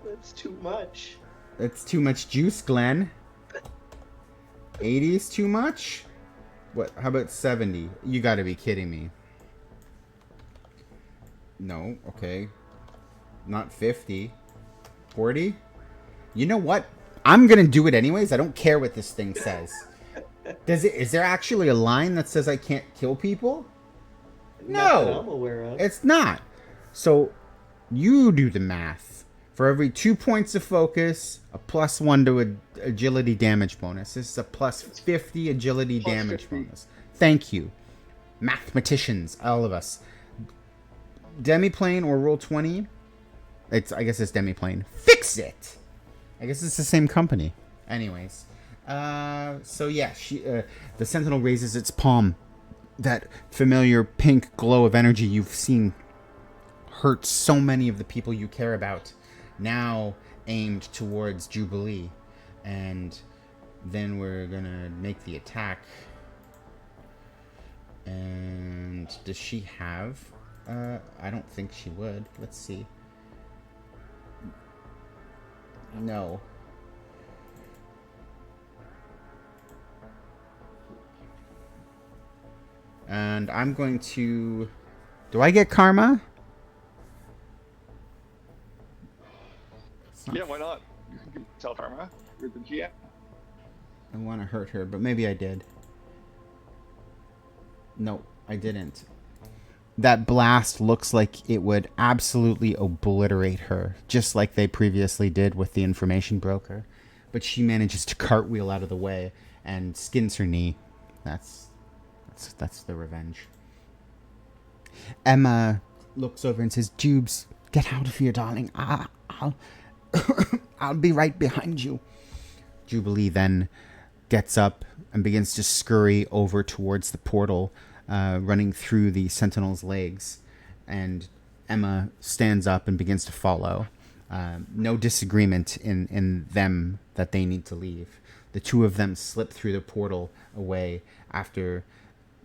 That's too much. That's too much juice, Glenn. 80 is too much? What? How about 70? You gotta be kidding me. No, okay. Not 50. 40? You know what? I'm gonna do it anyways. I don't care what this thing says. Is there actually a line that says I can't kill people? Not that I'm aware of. It's not. So you do the math. For every 2 points of focus, a +1 to agility damage bonus. This is a +50 agility damage 50. bonus. Thank you. Mathematicians, all of us. Demiplane or Roll20 I guess it's Demiplane. Fix it! I guess it's the same company. Anyways. So yeah, the Sentinel raises its palm. That familiar pink glow of energy you've seen hurt so many of the people you care about, now aimed towards Jubilee. And then we're gonna make the attack. And does she have... I don't think she would. Let's see. No. And I'm going to... Do I get karma? Yeah, why not? You can tell karma. You're the GM. I want to hurt her, but maybe I did. No, I didn't. That blast looks like it would absolutely obliterate her, just like they previously did with the information broker. But she manages to cartwheel out of the way and skins her knee. That's the revenge. Emma looks over and says, "Jubes, get out of here, darling. I'll I'll be right behind you." Jubilee then gets up and begins to scurry over towards the portal, running through the Sentinel's legs. And Emma stands up and begins to follow. No disagreement in them that they need to leave. The two of them slip through the portal away after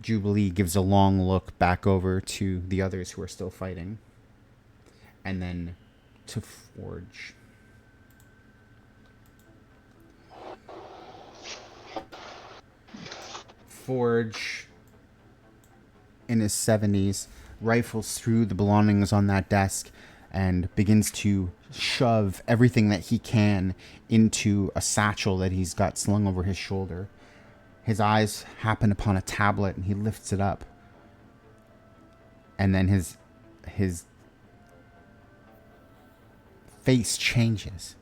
Jubilee gives a long look back over to the others who are still fighting. And then to Forge. Forge, in his 70s, rifles through the belongings on that desk and begins to shove everything that he can into a satchel that he's got slung over his shoulder. His eyes happen upon a tablet and he lifts it up. And then his face changes.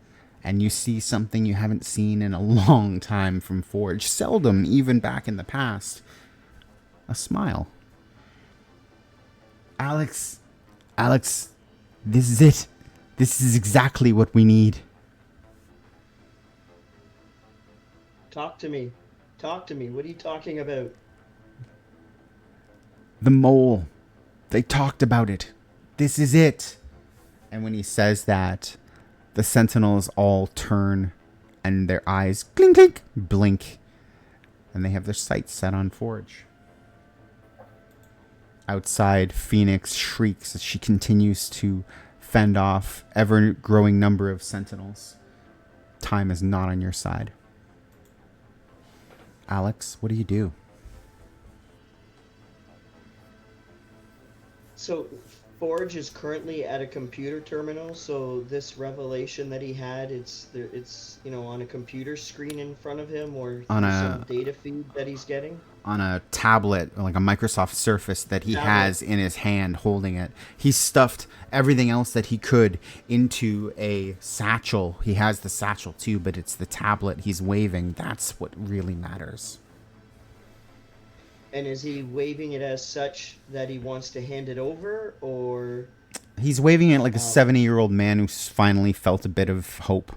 And you see something you haven't seen in a long time from Forge. Seldom, even back in the past. A smile. Alex, this is it. This is exactly what we need. Talk to me. Talk to me. What are you talking about? The mole. They talked about it. This is it. And when he says that, the Sentinels all turn and their eyes clink, clink, blink. And they have their sights set on Forge. Outside, Phoenix shrieks as she continues to fend off ever-growing number of Sentinels. Time is not on your side. Alex, what do you do? So, Forge is currently at a computer terminal, so this revelation that he had, it's on a computer screen in front of him, or some data feed that he's getting? On a tablet, like a Microsoft Surface that he has in his hand, holding it. He stuffed everything else that he could into a satchel. He has the satchel too, but it's the tablet he's waving. That's what really matters. And is he waving it as such that he wants to hand it over, or... He's waving it like a 70-year-old man who's finally felt a bit of hope.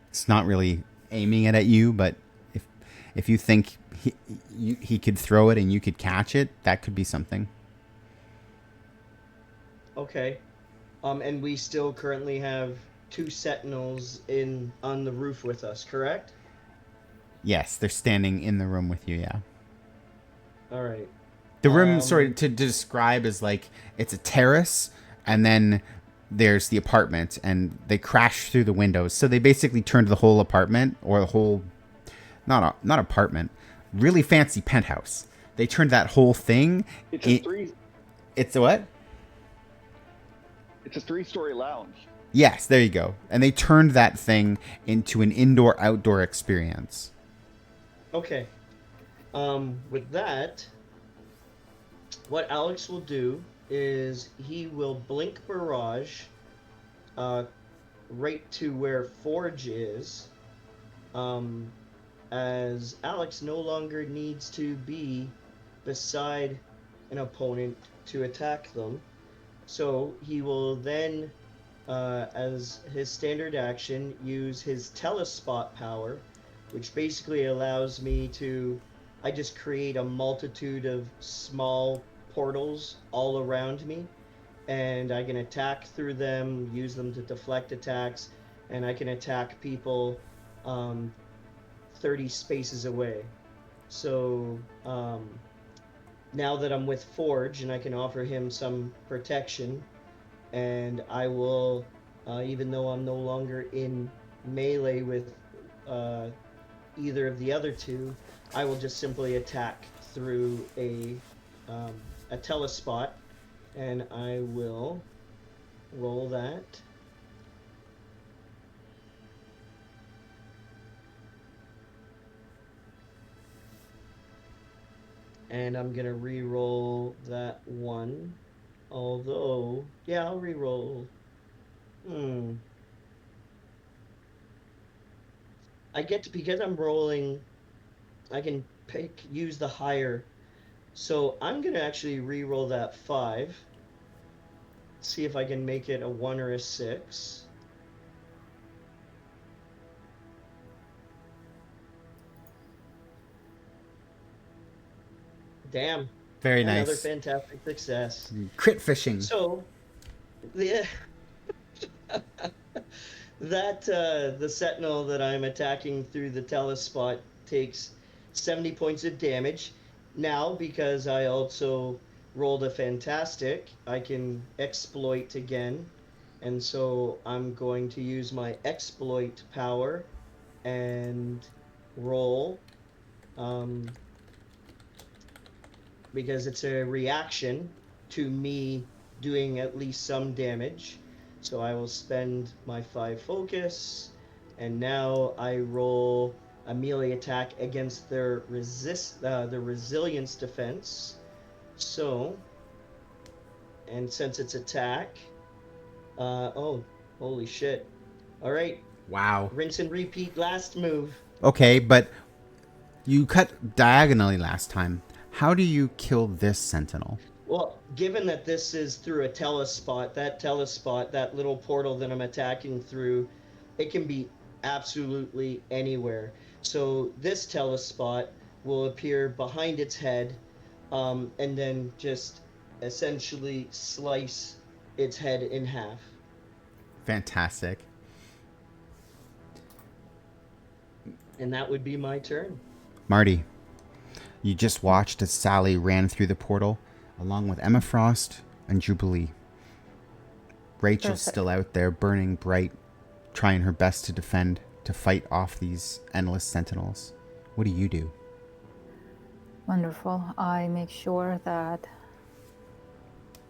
It's not really aiming it at you, but if you think he could throw it and you could catch it, that could be something. Okay. And we still currently have 2 Sentinels on the roof with us, correct? Yes, they're standing in the room with you, yeah. All right. The room, to describe, is like, it's a terrace, and then there's the apartment, and they crash through the windows. So they basically turned the whole apartment, or the whole, not apartment, really fancy penthouse. They turned that whole thing. It's a what? It's a 3-story lounge. Yes, there you go. And they turned that thing into an indoor-outdoor experience. Okay. With that, what Alex will do is he will blink barrage right to where Forge is, as Alex no longer needs to be beside an opponent to attack them. So he will then, as his standard action, use his telespot power, which basically allows me to. I just create a multitude of small portals all around me, and I can attack through them, use them to deflect attacks, and I can attack people 30 spaces away. So now that I'm with Forge and I can offer him some protection, and I will, even though I'm no longer in melee with either of the other two, I will just simply attack through a telespot, and I will roll that. And I'm gonna re-roll that one. Although, yeah, I'll re-roll. I get to, because I'm rolling, I can use the higher. So I'm gonna actually re-roll that 5. See if I can make it a 1 or a 6. Damn. Very Another nice. fantastic success. Crit fishing. So, the the sentinel that I'm attacking through the telespot takes 70 points of damage. Now, because I also rolled a fantastic, I can exploit again. And so I'm going to use my exploit power and roll. Because it's a reaction to me doing at least some damage. So I will spend my 5 focus, and now I roll a melee attack against their resilience defense. So, and since it's attack, oh, holy shit. All right. Wow. Rinse and repeat last move. Okay, but you cut diagonally last time. How do you kill this sentinel? Well, given that this is through a telespot, that little portal that I'm attacking through, it can be absolutely anywhere. So this telespot will appear behind its head, and then just essentially slice its head in half. Fantastic. And that would be my turn. Marty, you just watched as Sally ran through the portal along with Emma Frost and Jubilee. Rachel's still out there burning bright, trying her best to defend, to fight off these endless sentinels. What do you do? Wonderful. I make sure that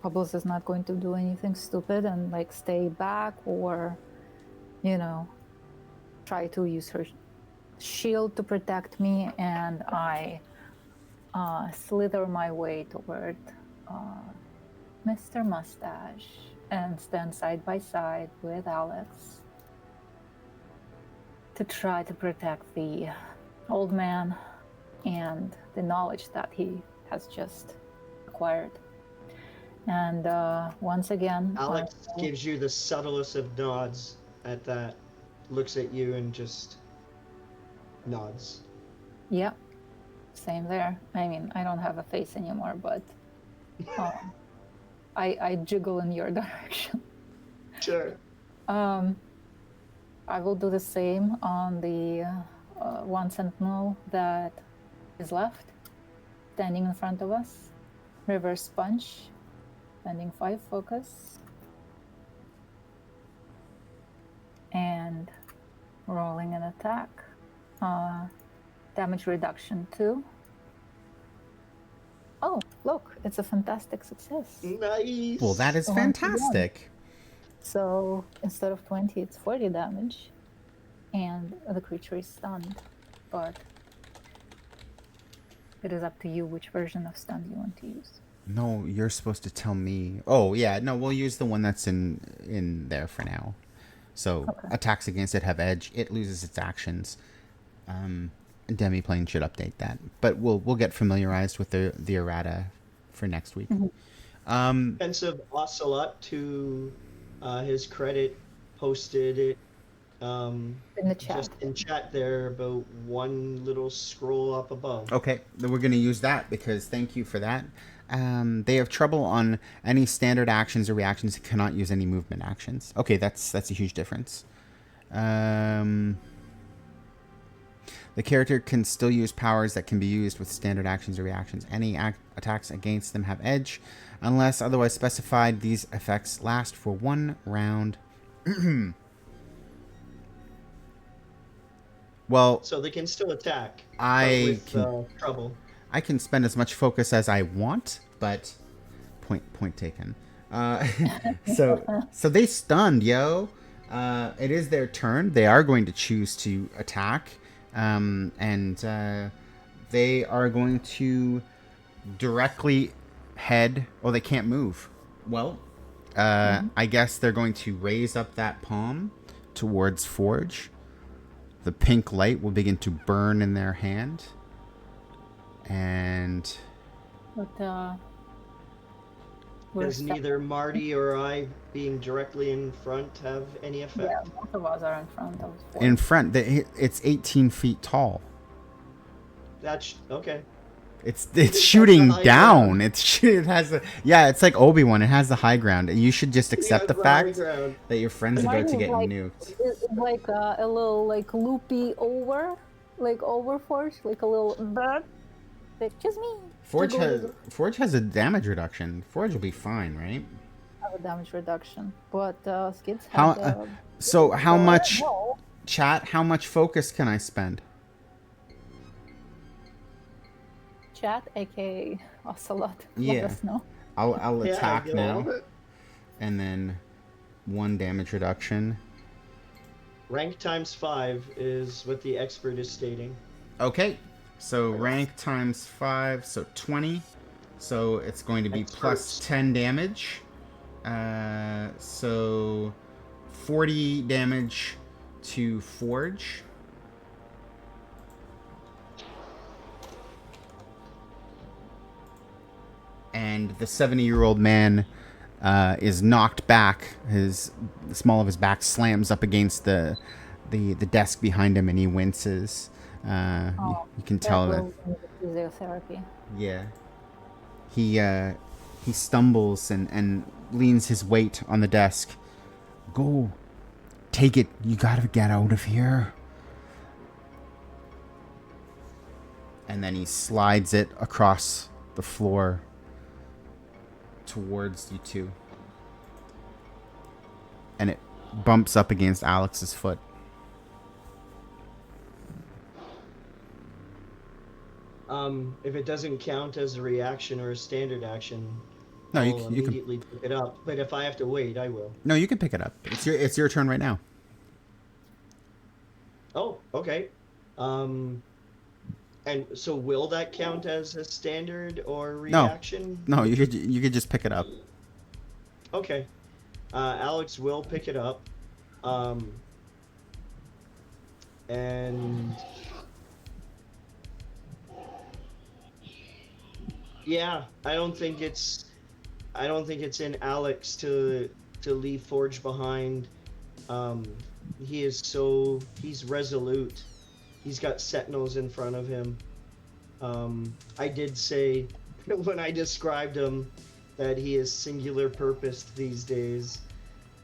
Bubbles is not going to do anything stupid and like stay back or, try to use her shield to protect me, and I slither my way toward Mr. Mustache and stand side by side with Alex to try to protect the old man and the knowledge that he has just acquired. And once again, Alex gives you the subtlest of nods at that, looks at you and just nods. Yep, same there. I mean, I don't have a face anymore, but I jiggle in your direction. Sure. I will do the same on the one sentinel that is left, standing in front of us. Reverse punch, spending 5 focus, and rolling an attack. Damage reduction 2. Oh, look, it's a fantastic success. Nice. Well, that is fantastic. So instead of 20, it's 40 damage, and the creature is stunned. But it is up to you which version of stun you want to use. No, you're supposed to tell me. Oh, yeah, no, we'll use the one that's in there for now. So attacks against it have edge. It loses its actions. Demiplane should update that, but we'll get familiarized with the errata for next week. Offensive Ocelot, to his credit, posted it In the chat. just in chat there about one little scroll up above. Okay, then we're going to use that because thank you for that. They have trouble on any standard actions or reactions. Cannot use any movement actions. Okay, that's a huge difference. The character can still use powers that can be used with standard actions or reactions. Any attacks against them have edge. Unless otherwise specified, these effects last for 1 round. Well, So they can still attack, I but can with trouble. I can spend as much focus as I want, but point taken. So they stunned, yo. It is their turn. They are going to choose to attack, and they are going to directly head. Oh, they can't move. Well, I guess they're going to raise up that palm towards Forge. The pink light will begin to burn in their hand. And But Does neither Marty or I, being directly in front, have any effect? Yeah, both of us are in front of Forge. in front, it's 18 feet tall. That's okay. It's has shooting the high down. ground. It has a it's like Obi-Wan. It has the high ground. And you should just accept the Yeah, high fact ground. that your friend's Mine about to is get like- nuked. It's like a little like loopy over Forge, like a little bird. Like just me. Forge Wiggle, has a damage reduction. Forge will be fine, right? have a damage reduction, but Skids How have so how much No. chat, how much focus can I spend? Chat, aka Ocelot. Yeah. Let us know. I'll Yeah, attack go now. All of it. And then 1 damage reduction. Rank times 5 is what the expert is stating. Okay. So rank times 5, so 20. So it's going to be Expert. plus 10 damage. So 40 damage to Forge. And the 70-year-old man is knocked back. The small of his back slams up against the desk behind him, and he winces. You can tell that. Physiotherapy. Yeah. He stumbles and leans his weight on the desk. Go. Take it. You gotta get out of here. And then he slides it across the floor towards you two. And it bumps up against Alex's foot. If it doesn't count as a reaction or a standard action, No, I'll you can immediately pick it up. But if I have to wait, I will. No, you can pick it up. It's your turn right now. Oh, okay. And so will that count as a standard or reaction? No, you could just pick it up. Okay. Alex will pick it up. And yeah, I don't think it's in Alex to leave Forge behind. He's resolute. He's got sentinels in front of him. I did say when I described him that he is singular purposed these days,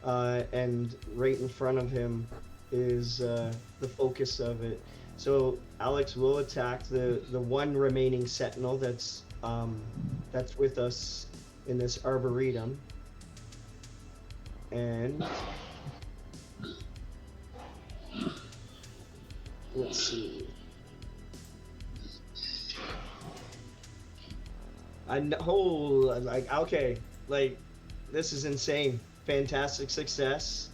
and right in front of him is the focus of it. So Alex will attack the one remaining sentinel that's with us in this arboretum, and let's see. This is insane. Fantastic success.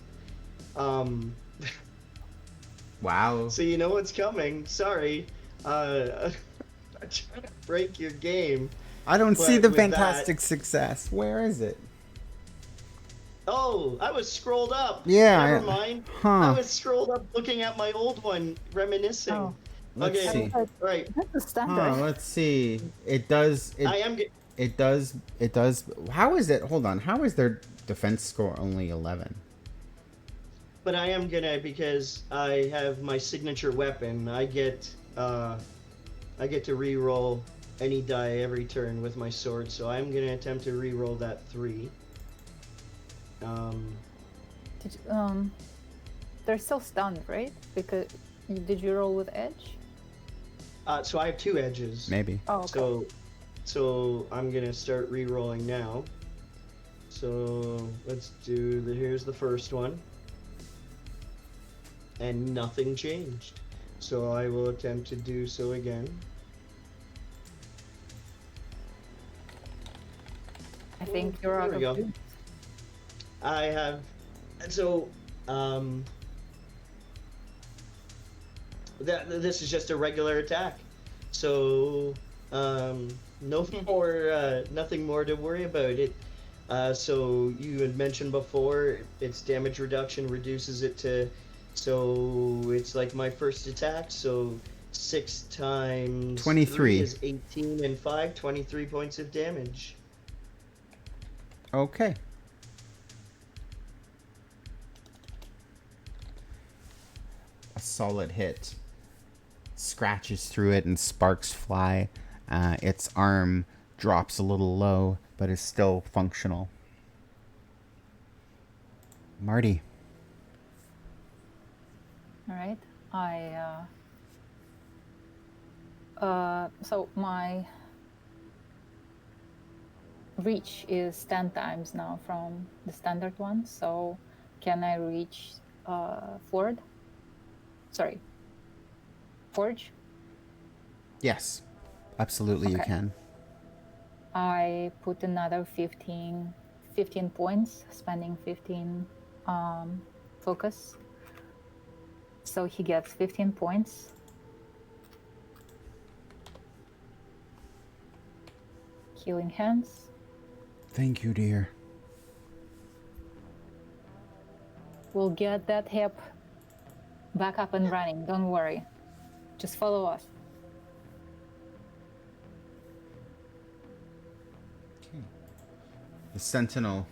Wow. So you know what's coming. Sorry. I'm trying to break your game. I don't see But the with fantastic success. Where is it? Oh, I was scrolled up. Yeah, Never mind. huh. I was scrolled up looking at my old one, reminiscing. Oh. Let's Okay. see. Right. That's a standard. Let's see. It does. I am It does. It does. How is it? Hold on. How is their defense score only 11? But I am gonna, because I have my signature weapon. I get to re-roll any die every turn with my sword. So I'm gonna attempt to re-roll that 3. Did you, they're still stunned, right? Because did you roll with edge? So I have 2 edges. Maybe. Oh, okay. So I'm gonna start re-rolling now. So let's do here's the first one. And nothing changed. So I will attempt to do so again. I think you're out There we of go. boots. I have, so this is just a regular attack. So no more, nothing more to worry about. It. So you had mentioned before, its damage reduction reduces it to, so it's like my first attack. So 6 times 23. 3 is 18, and 5, 23 points of damage. Okay. A solid hit. Scratches through it and sparks fly. Its arm drops a little low, but is still functional. Marty. All right. So my reach is 10 times now from the standard one. So can I reach Forge? Yes. Absolutely you Okay. can. I put another 15 points, spending 15 focus. So he gets 15 points. Healing hands. Thank you, dear. We'll get that hip back up and running. Don't worry. Just follow us. Okay. The sentinel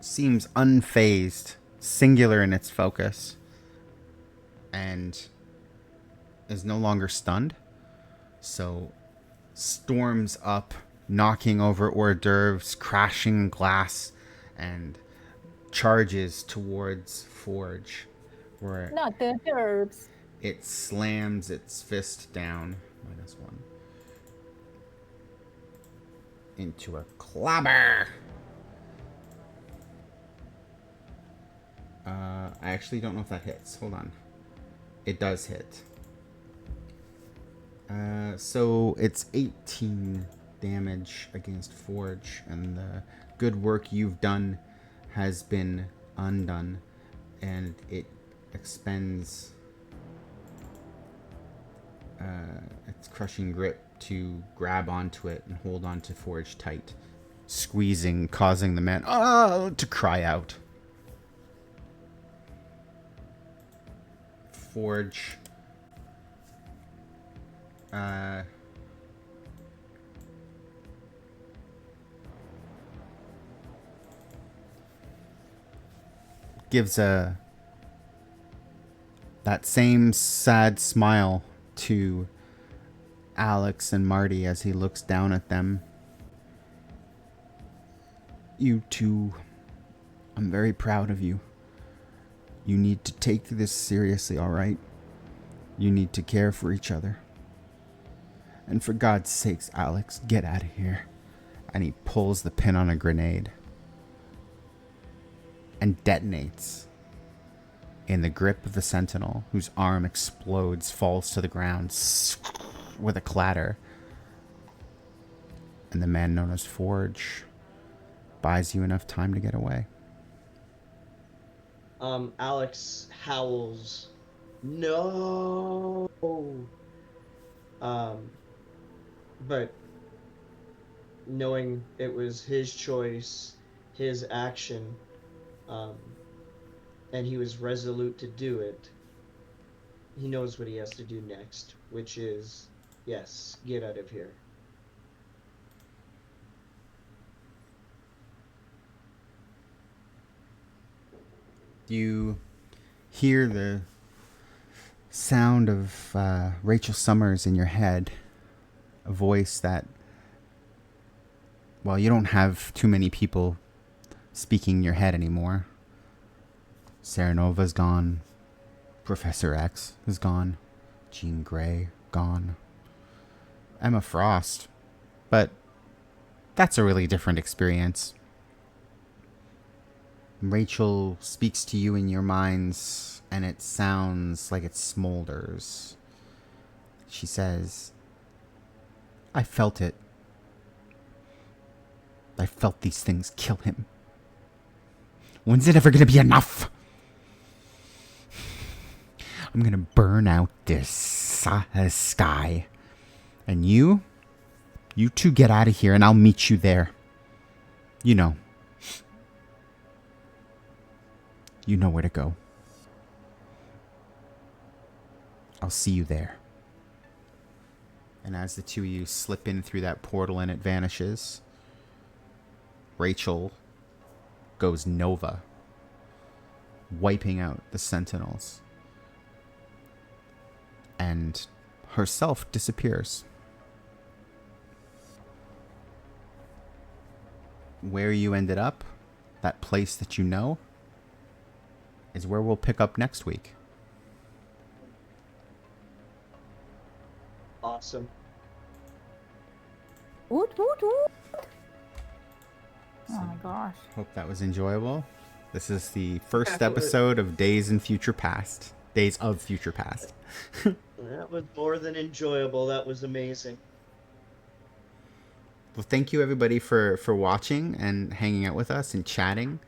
seems unfazed, singular in its focus, and is no longer stunned. So storms up, knocking over hors d'oeuvres, crashing glass, and charges towards Forge, where Not the herbs. it slams its fist down, -1, into a clobber. I actually don't know if that hits. Hold on. It does hit. So it's 18 damage against Forge, and the good work you've done has been undone, and it expends its crushing grip to grab onto it and hold onto Forge tight, squeezing, causing the man to cry out. Forge gives that same sad smile to Alex and Marty as he looks down at them. You two, I'm very proud of you. You need to take this seriously, all right? You need to care for each other. And for God's sakes, Alex, get out of here. And he pulls the pin on a grenade and detonates in the grip of the sentinel, whose arm explodes, falls to the ground with a clatter. And the man known as Forge buys you enough time to get away. Alex howls, "No!" But knowing it was his choice, his action, and he was resolute to do it, he knows what he has to do next, which is Yes, get out of here. You hear the sound of Rachel Summers in your head, a voice that, well, you don't have too many people speaking in your head anymore. Sarah Nova's gone. Professor X is gone. Jean Grey, gone. Emma Frost. But that's a really different experience. Rachel speaks to you in your minds, and it sounds like it smolders. She says, I felt it. I felt these things kill him. When's it ever gonna be enough? I'm gonna burn out this sky. And you two get out of here and I'll meet you there. You know where to go. I'll see you there. And as the two of you slip in through that portal and it vanishes, Rachel goes Nova, wiping out the Sentinels. And herself disappears. Where you ended up, that place that you know, is where we'll pick up next week. Awesome. Woot, woot, woot. Oh my gosh. Hope that was enjoyable. This is the first episode of Days of Future Past. That was more than enjoyable. That was amazing. Well, thank you everybody for watching and hanging out with us and chatting.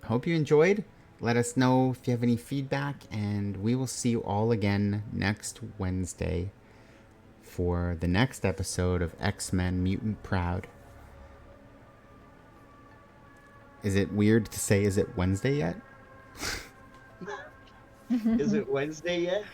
Hope you enjoyed. Let us know if you have any feedback, and we will see you all again next Wednesday for the next episode of X-Men Mutant Proud. Is it weird to say, is it Wednesday yet? Is it Wednesday yet?